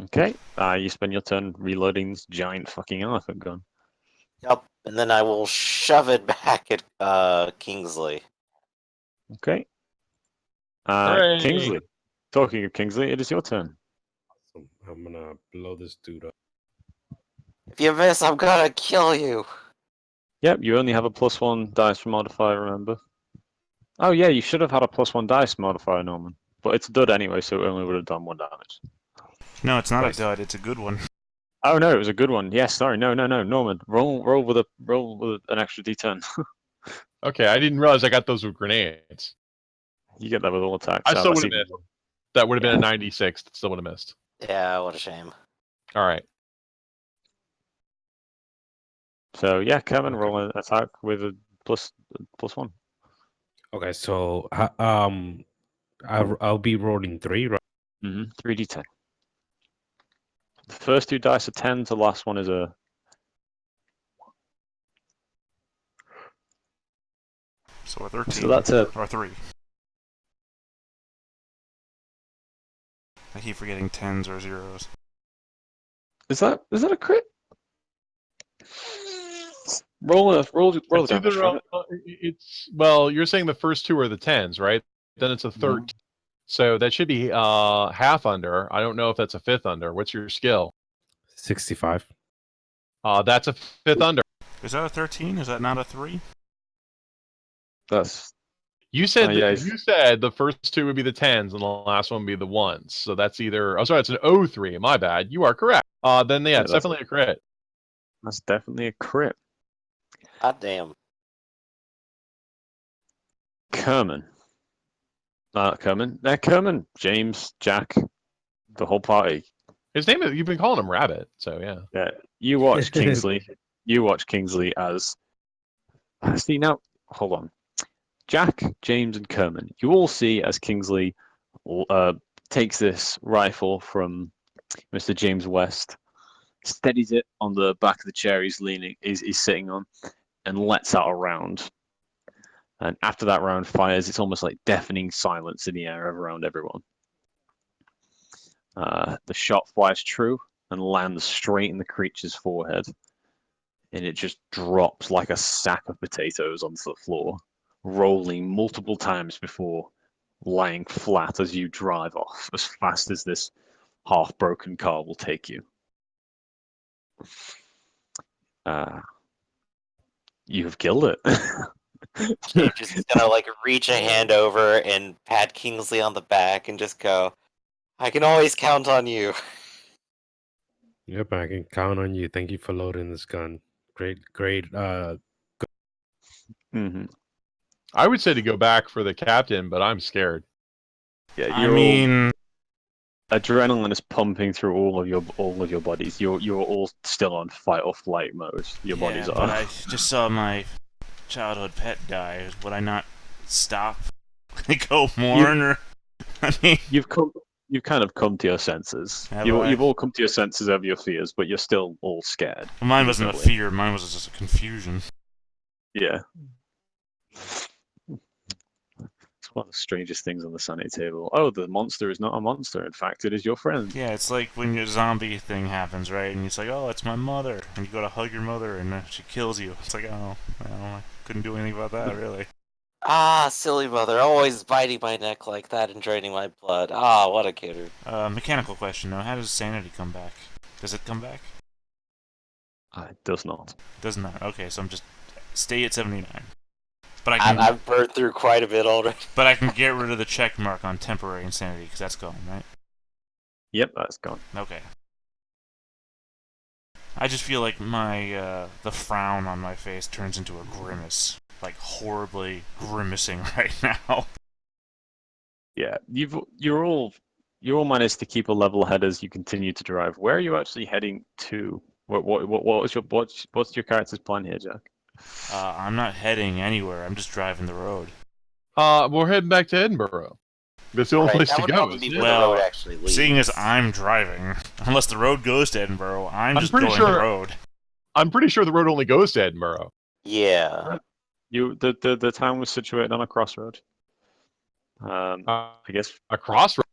Okay. You spend your turn reloading this giant fucking elephant gun. Yep, and then I will shove it back at Kingsley. Okay. Hooray! Kingsley. Talking of Kingsley, it is your turn. I'm gonna blow this dude up. If you miss, I'm gonna kill you. Yep, you only have a +1 dice modifier, remember? Oh yeah, you should have had a +1 dice modifier, Norman. But it's a dud anyway, so it only would have done 1 damage. No, it's not a dud. It's a good one. Oh no, it was a good one. Yes, sorry. No, Norman. Roll with an extra D10. Okay, I didn't realize I got those with grenades. You get that with all attacks. I still would have missed. That would have been a 96. That still would have missed. Yeah, what a shame. All right. So yeah, Kevin, roll an attack with a +1. Okay, so I'll be rolling 3, right? 3d10. The first 2 dice are 10s. The last one is a... So a 13. So that's a... Or 3. I keep forgetting 10s or 0s. Is that a crit? Roll the damage. It's well, you're saying the first 2 are the 10s, right? Then it's a 13. So that should be half under. I don't know if that's a 5th under. What's your skill? 65. That's a 5th under. Is that a 13? Is that not a 3? That's... You said you said the first 2 would be the 10s and the last one would be the 1s. So that's either... Oh, sorry, it's an 03. My bad. You are correct. Then it's definitely a crit. That's definitely a crit. God damn. Kerman. Kerman, James, Jack, the whole party. His name is... You've been calling him Rabbit, so yeah. Yeah, you watch Kingsley. You watch Kingsley as... See, now, hold on. Jack, James, and Kerman, you all see as Kingsley takes this rifle from Mr. James West, steadies it on the back of the chair he's sitting on, and lets out a round. And after that round fires, it's almost like deafening silence in the air around everyone. The shot flies true and lands straight in the creature's forehead, and it just drops like a sack of potatoes onto the floor, rolling multiple times before lying flat as you drive off as fast as this half-broken car will take you. You have killed it. James just gonna like reach a hand over and pat Kingsley on the back and just go, "I can always count on you." Yep, I can count on you. Thank you for loading this gun. Great. Mm-hmm. I would say to go back for the captain, but I'm scared. Yeah, I mean, adrenaline is pumping through all of your bodies. You're all still on fight or flight mode. Your bodies but are. I just saw my childhood pet die. Would I not stop and go mourn? Or I mean, You've kind of come to your senses. Have You've all come to your senses over your fears, but you're still all scared. mine wasn't a fear. Mine was just a confusion. Yeah. It's one of the strangest things on the Sunday table. Oh, the monster is not a monster. In fact, it is your friend. Yeah, it's like when your zombie thing happens, right? And it's like, oh, it's my mother. And you go to hug your mother, and she kills you. It's like, oh, well, I couldn't do anything about that, really. Ah, silly mother, always biting my neck like that and draining my blood. Ah, what a kidder. Mechanical question, though. How does sanity come back? Does it come back? It does not. Doesn't matter. Okay, so I'm just stay at 79. But I can, I've burned through quite a bit already. but I can get rid of the check mark on temporary insanity because that's gone, right? Yep, that's gone. Okay. I just feel like my the frown on my face turns into a grimace, like horribly grimacing right now. Yeah, you're all managed to keep a level head as you continue to drive. Where are you actually heading to? What's your character's plan here, Jack? I'm not heading anywhere. I'm just driving the road. We're heading back to Edinburgh. That's the only Right, place that to would go. probably be isn't where it? the road Well, actually leads. Seeing as I'm driving, unless the road goes to Edinburgh, I'm just pretty going sure- the road. I'm pretty sure the road only goes to Edinburgh. Yeah. The town was situated on a crossroad. I guess A crossroad.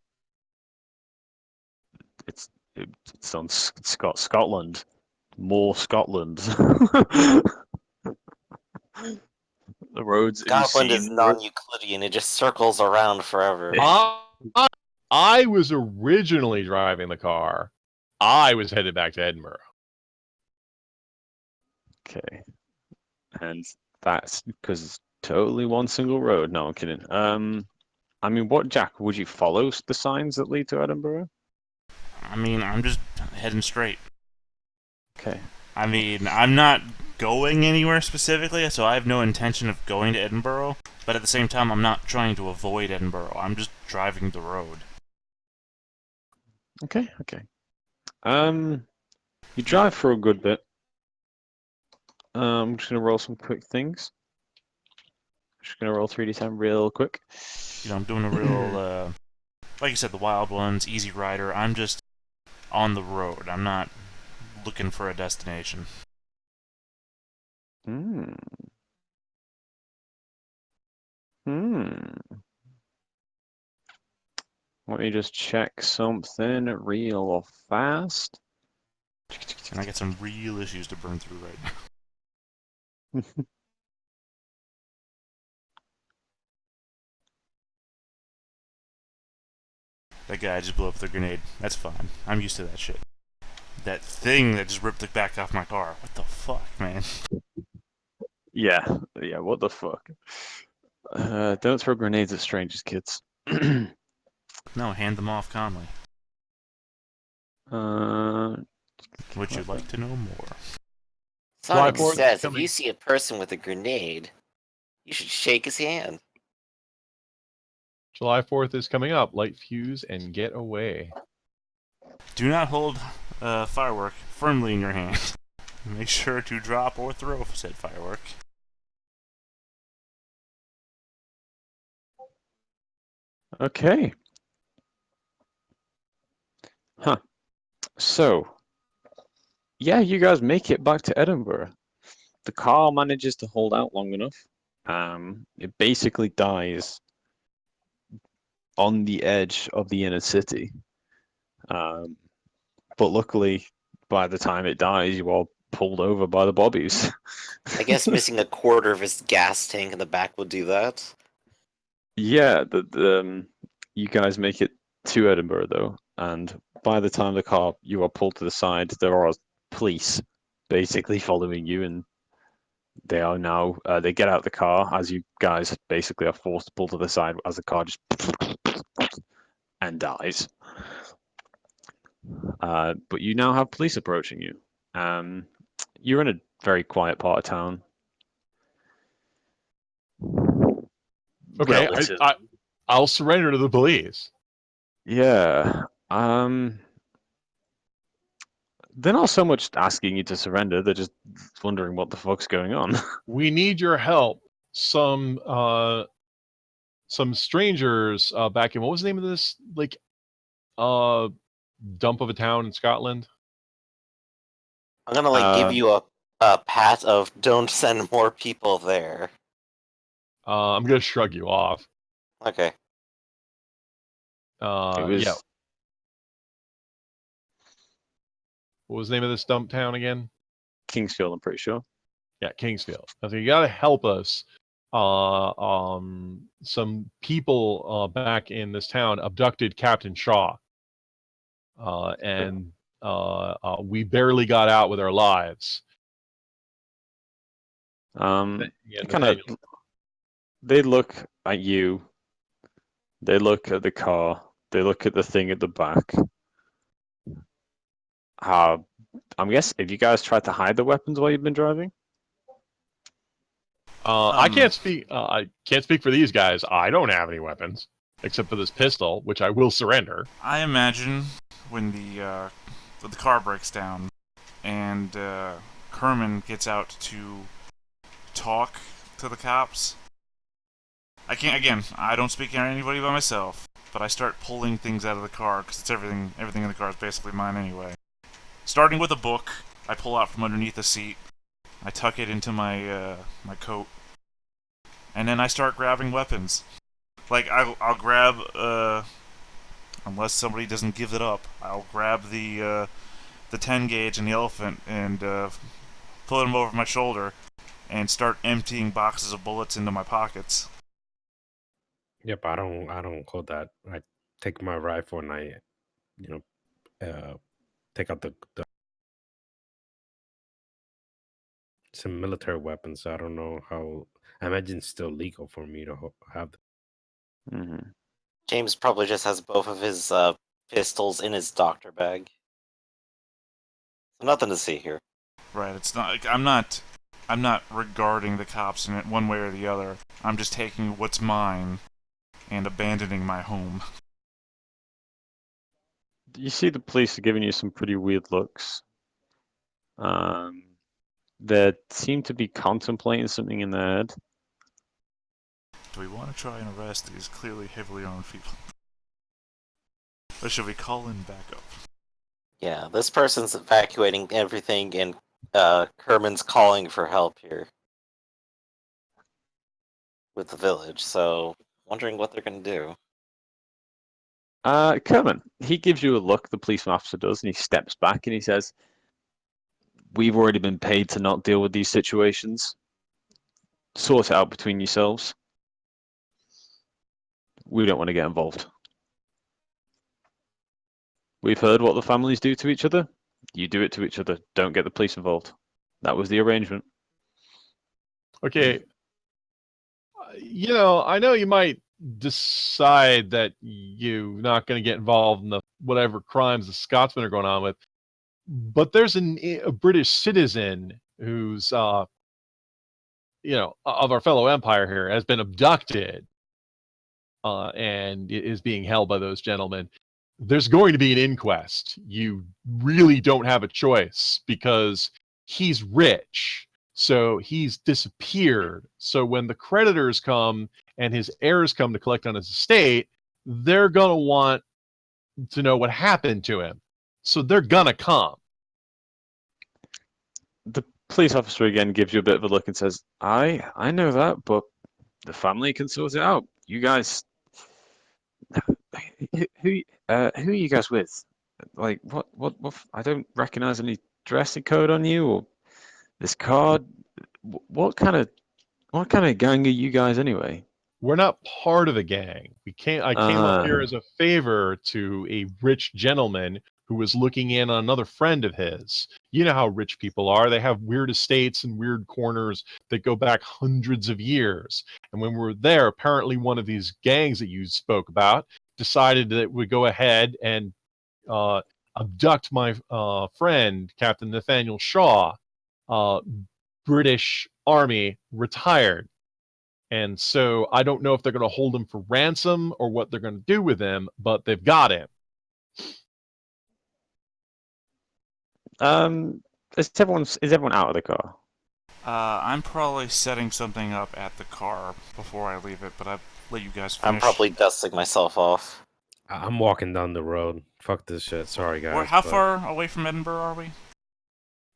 it's on Scotland. More Scotland. The roads. Scotland is non-Euclidean, it just circles around forever. I was originally driving the car. I was headed back to Edinburgh. Okay, and that's because it's totally one single road. No, I'm kidding. I mean, what, Jack? Would you follow the signs that lead to Edinburgh? I mean, I'm just heading straight. Okay. I mean, I'm not going anywhere specifically, so I have no intention of going to Edinburgh. But at the same time, I'm not trying to avoid Edinburgh. I'm just driving the road. Okay. You drive for a good bit. I'm just gonna roll some quick things. Just gonna roll 3d10 real quick. You know, I'm doing a real, like you said, the wild ones, easy rider. I'm just on the road. I'm not looking for a destination. Hmm. Let me just check something real fast. And I got some real issues to burn through right now. That guy just blew up with a grenade. That's fine. I'm used to that shit. That thing that just ripped the back off my car. What the fuck, man? Yeah, what the fuck? Don't throw grenades at strangers, kids. No, hand them off calmly. Would you like to know more? Sonic Flyboard says if coming. you see a person with a grenade, you should shake his hand. July 4th is coming up. Light fuse and get away. Do not hold a firework firmly in your hand. Make sure to drop or throw said firework. Okay. Huh. So, yeah, you guys make it back to Edinburgh. The car manages to hold out long enough. It basically dies on the edge of the inner city. But luckily, by the time it dies, you all pulled over by the bobbies. I guess missing a quarter of his gas tank in the back would do that. Yeah, you guys make it to Edinburgh though, and by the time you are pulled to the side, there are police basically following you, and they are now they get out of the car as you guys basically are forced to pull to the side as the car just and dies. But you now have police approaching you. You're in a very quiet part of town. Okay, Relative. I'll surrender to the police. Yeah. They're not so much asking you to surrender, they're just wondering what the fuck's going on. We need your help. Some strangers back in, what was the name of this dump of a town in Scotland? I'm gonna give you a pat of don't send more people there. I'm gonna shrug you off. Okay. Yeah. What was the name of this dump town again? Kingsfield, I'm pretty sure. Yeah, Kingsfield. So you gotta help us. Some people back in this town abducted Captain Shaw. And we barely got out with our lives. They look at you. They look at the car. They look at the thing at the back. I'm guessing, have you guys tried to hide the weapons while you've been driving? I can't speak. I can't speak for these guys. I don't have any weapons except for this pistol, which I will surrender. I imagine when the car breaks down and Kerman gets out to talk to the cops. I don't speak to anybody by myself, but I start pulling things out of the car because it's everything in the car is basically mine anyway. Starting with a book, I pull out from underneath the seat. I tuck it into my my coat, and then I start grabbing weapons. Like I'll grab unless somebody doesn't give it up, I'll grab the 10 gauge and the elephant and pull them over my shoulder and start emptying boxes of bullets into my pockets. Yep, I don't hold that. I take my rifle and I, take out the some military weapons. I don't know how. I imagine it's still legal for me to have them. Mm-hmm. James probably just has both of his pistols in his doctor bag. So nothing to see here. Right. It's not. I'm not regarding the cops in it one way or the other. I'm just taking what's mine and abandoning my home. You see the police are giving you some pretty weird looks. They seem to be contemplating something in their head. Do we want to try and arrest these clearly heavily armed people? Or should we call in backup? Yeah, this person's evacuating everything, and Kerman's calling for help here with the village. So, wondering what they're gonna do. Kerman, he gives you a look, the policeman officer does, and he steps back and he says, "We've already been paid to not deal with these situations. Sort it out between yourselves. We don't want to get involved. We've heard what the families do to each other. You do it to each other. Don't get the police involved. That was the arrangement." Okay. I know you might decide that you're not going to get involved in the whatever crimes the Scotsmen are going on with, but there's a British citizen who's, of our fellow empire here, has been abducted and is being held by those gentlemen. There's going to be an inquest. You really don't have a choice because he's rich. So he's disappeared. So when the creditors come and his heirs come to collect on his estate, they're gonna want to know what happened to him. So they're gonna come. The police officer again gives you a bit of a look and says, I know that, but the family can sort it out. You guys, who are you guys with? Like, what? I don't recognize any dressing code on you or this card. What kind of gang are you guys anyway? We're not part of a gang. I came up here as a favor to a rich gentleman who was looking in on another friend of his. You know how rich people are. They have weird estates and weird corners that go back hundreds of years. And when we were there, apparently one of these gangs that you spoke about decided that it would go ahead and abduct my friend, Captain Nathaniel Shaw, British Army, retired. And so I don't know if they're going to hold him for ransom or what they're going to do with him, but they've got him. Is everyone out of the car? I'm probably setting something up at the car before I leave it, but I'll let you guys finish. I'm probably dusting myself off. I'm walking down the road. Fuck this shit. Sorry, guys. How far away from Edinburgh are we?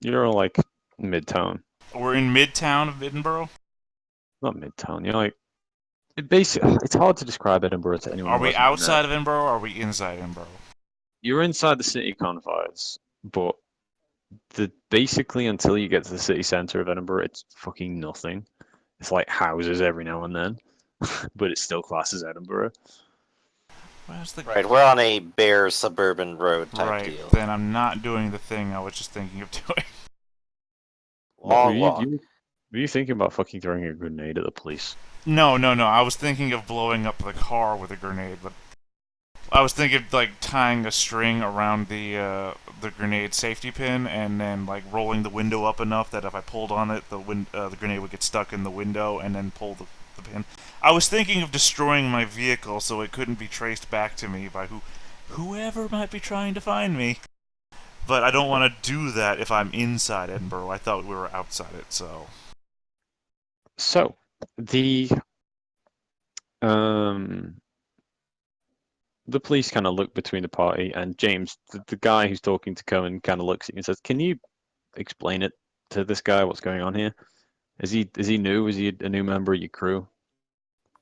You're like midtown. We're in midtown of Edinburgh? Not midtown. You're like it's hard to describe Edinburgh to anyone. Are we outside of Edinburgh or are we inside Edinburgh? You're inside the city confines, but basically until you get to the city centre of Edinburgh, it's fucking nothing. It's like houses every now and then, but it's still classed as Edinburgh. Right, we're on a bare suburban road type deal. Then I'm not doing the thing I was just thinking of doing. Long walk. Were you thinking about fucking throwing a grenade at the police? No. I was thinking of blowing up the car with a grenade, but I was thinking of, like, tying a string around the grenade safety pin and then, like, rolling the window up enough that if I pulled on it, the grenade would get stuck in the window and then pull the pin. I was thinking of destroying my vehicle so it couldn't be traced back to me by whoever might be trying to find me. But I don't want to do that if I'm inside Edinburgh. I thought we were outside it, so... So, the police kind of look between the party, and James, the guy who's talking to Cohen, kind of looks at you and says, "Can you explain it to this guy? What's going on here? Is he new? Is he a new member of your crew?"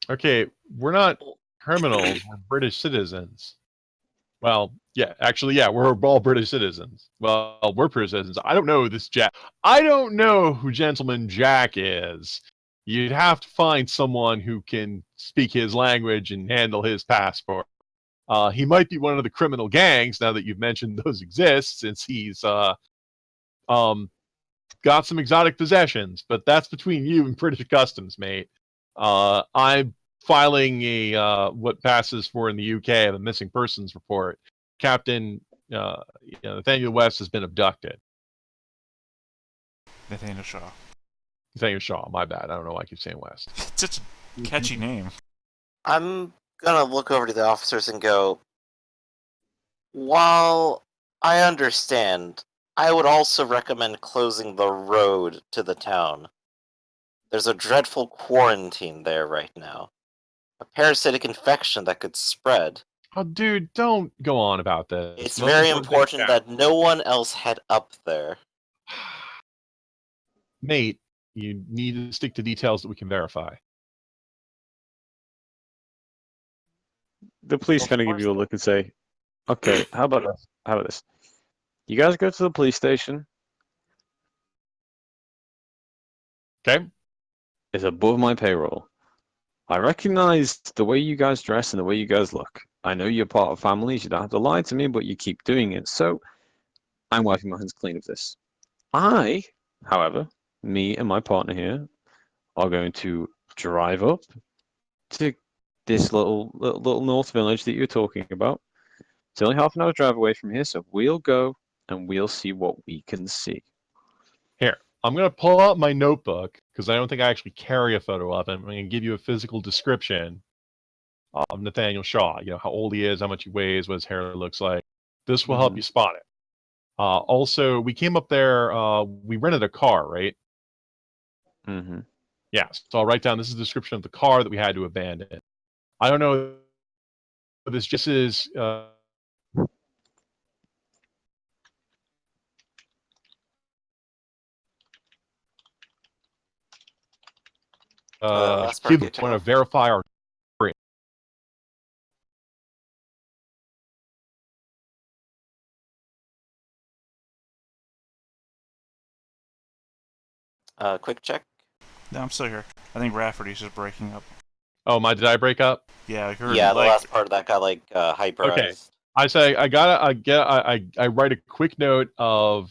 Okay, we're not criminals. We're British citizens. Well, yeah, actually, yeah, we're all British citizens. Well, we're British citizens. I don't know this Jack. I don't know who Gentleman Jack is. You'd have to find someone who can speak his language and handle his passport. He might be one of the criminal gangs, now that you've mentioned those exist, since he's got some exotic possessions, but that's between you and British Customs, mate. I'm filing a what passes for in the UK, the missing persons report. Captain Nathaniel West has been abducted. Nathaniel Shaw. Nathaniel Shaw, my bad. I don't know why I keep saying West. It's such a catchy name. I'm gonna look over to the officers and go, while I understand, I would also recommend closing the road to the town. There's a dreadful quarantine there right now. A parasitic infection that could spread. Oh, dude, don't go on about this. It's very important that no one else head up there. Mate, you need to stick to details that we can verify. The police kind of give you a look and say, "Okay, how about this? How about this? You guys go to the police station. Okay. It's above my payroll. I recognize the way you guys dress and the way you guys look. I know you're part of families. You don't have to lie to me, but you keep doing it. So I'm wiping my hands clean of this. However, me and my partner here are going to drive up to this little north village that you're talking about. It's only half an hour drive away from here, so we'll go and we'll see what we can see." Here, I'm going to pull out my notebook because I don't think I actually carry a photo of him. I'm going to give you a physical description of Nathaniel Shaw. You know, how old he is, how much he weighs, what his hair looks like. This will help you spot it. Also, we came up there, we rented a car, right? Mm-hmm. Yeah, so I'll write down, this is the description of the car that we had to abandon. I don't know this just is last part give get cut want to off. verify our Quick check. No, I'm still here. I think Rafferty's just breaking up. Oh, did I break up? Yeah, I heard. Yeah, the like, last part of that got like hyperized. Okay. I say I write a quick note of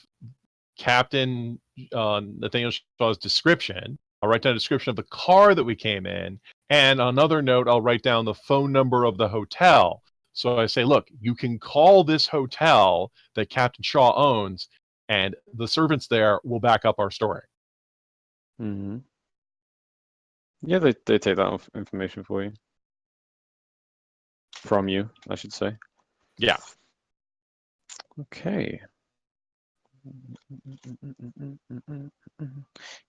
Captain Nathaniel Shaw's description. I'll write down a description of the car that we came in, and on another note, I'll write down the phone number of the hotel. So I say, look, you can call this hotel that Captain Shaw owns, and the servants there will back up our story. Mm-hmm. Yeah, they take that information for you. From you, I should say. Yeah. Okay.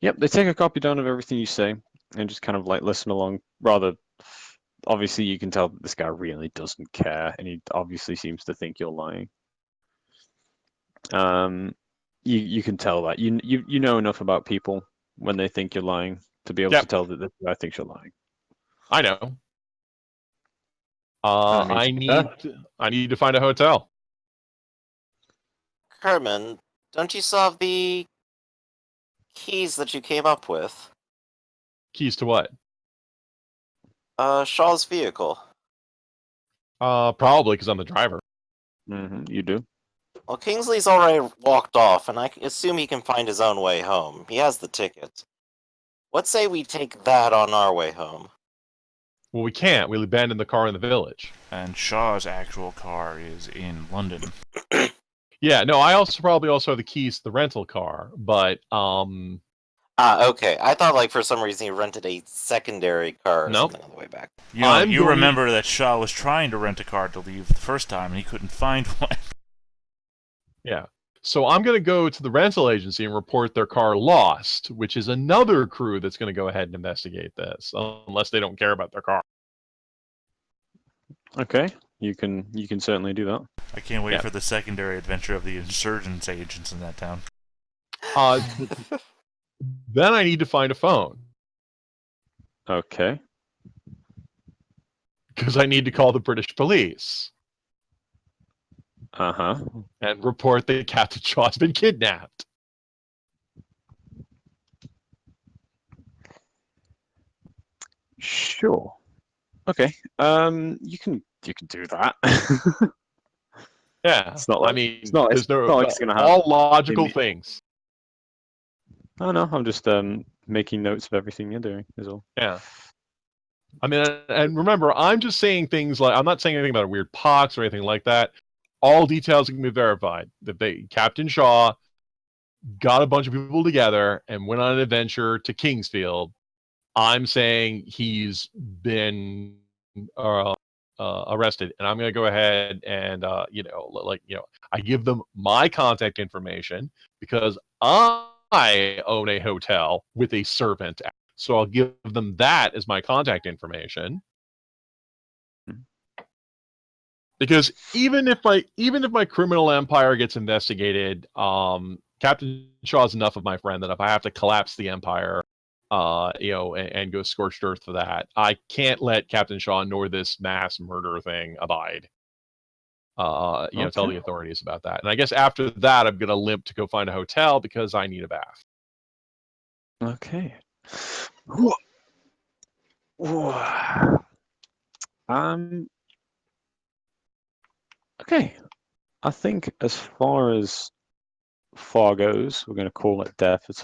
Yep, they take a copy down of everything you say and just kind of like listen along. Rather, obviously, you can tell that this guy really doesn't care, and he obviously seems to think you're lying. You can tell that you know enough about people when they think you're lying to be able to tell that this guy thinks you're lying. I know. I I need to find a hotel. Carmen, don't you still have the keys that you came up with? Keys to what? Shaw's vehicle. Probably because I'm the driver. You do. Well, Kingsley's already walked off, and I assume he can find his own way home. He has the ticket. What say we take that on our way home? Well, we can't. We'll abandon the car in the village. And Shaw's actual car is in London. Yeah, no, I probably also have the keys to the rental car, but okay. I thought like for some reason he rented a secondary car or Nope. something on the way back. You know, you remember that Shaw was trying to rent a car to leave the first time, and he couldn't find one. Yeah. So I'm going to go to the rental agency and report their car lost, which is another crew that's going to go ahead and investigate this, unless they don't care about their car. Okay, you can certainly do that. I can't wait for the secondary adventure of the insurgents agents in that town. Then I need to find a phone. Okay. Because I need to call the British police. Uh-huh. And report that Captain Shaw's been kidnapped. Sure. Okay. You can do that. Yeah. It's not like it's not like it's gonna happen. All logical things. Oh no, I'm just making notes of everything you're doing is all. Yeah. I mean, and remember, I'm just saying things like, I'm not saying anything about a weird pox or anything like that. All details can be verified. That Captain Shaw got a bunch of people together and went on an adventure to Kingsfield. I'm saying he's been arrested, and I'm going to go ahead and I give them my contact information because I own a hotel with a servant, so I'll give them that as my contact information. Because even if my criminal empire gets investigated, Captain Shaw's enough of my friend that if I have to collapse the empire, and go scorched earth for that, I can't let Captain Shaw nor this mass murder thing abide. Tell the authorities about that. And I guess after that, I'm gonna limp to go find a hotel because I need a bath. Okay. Okay. I think as far as far goes, we're going to call it death. It's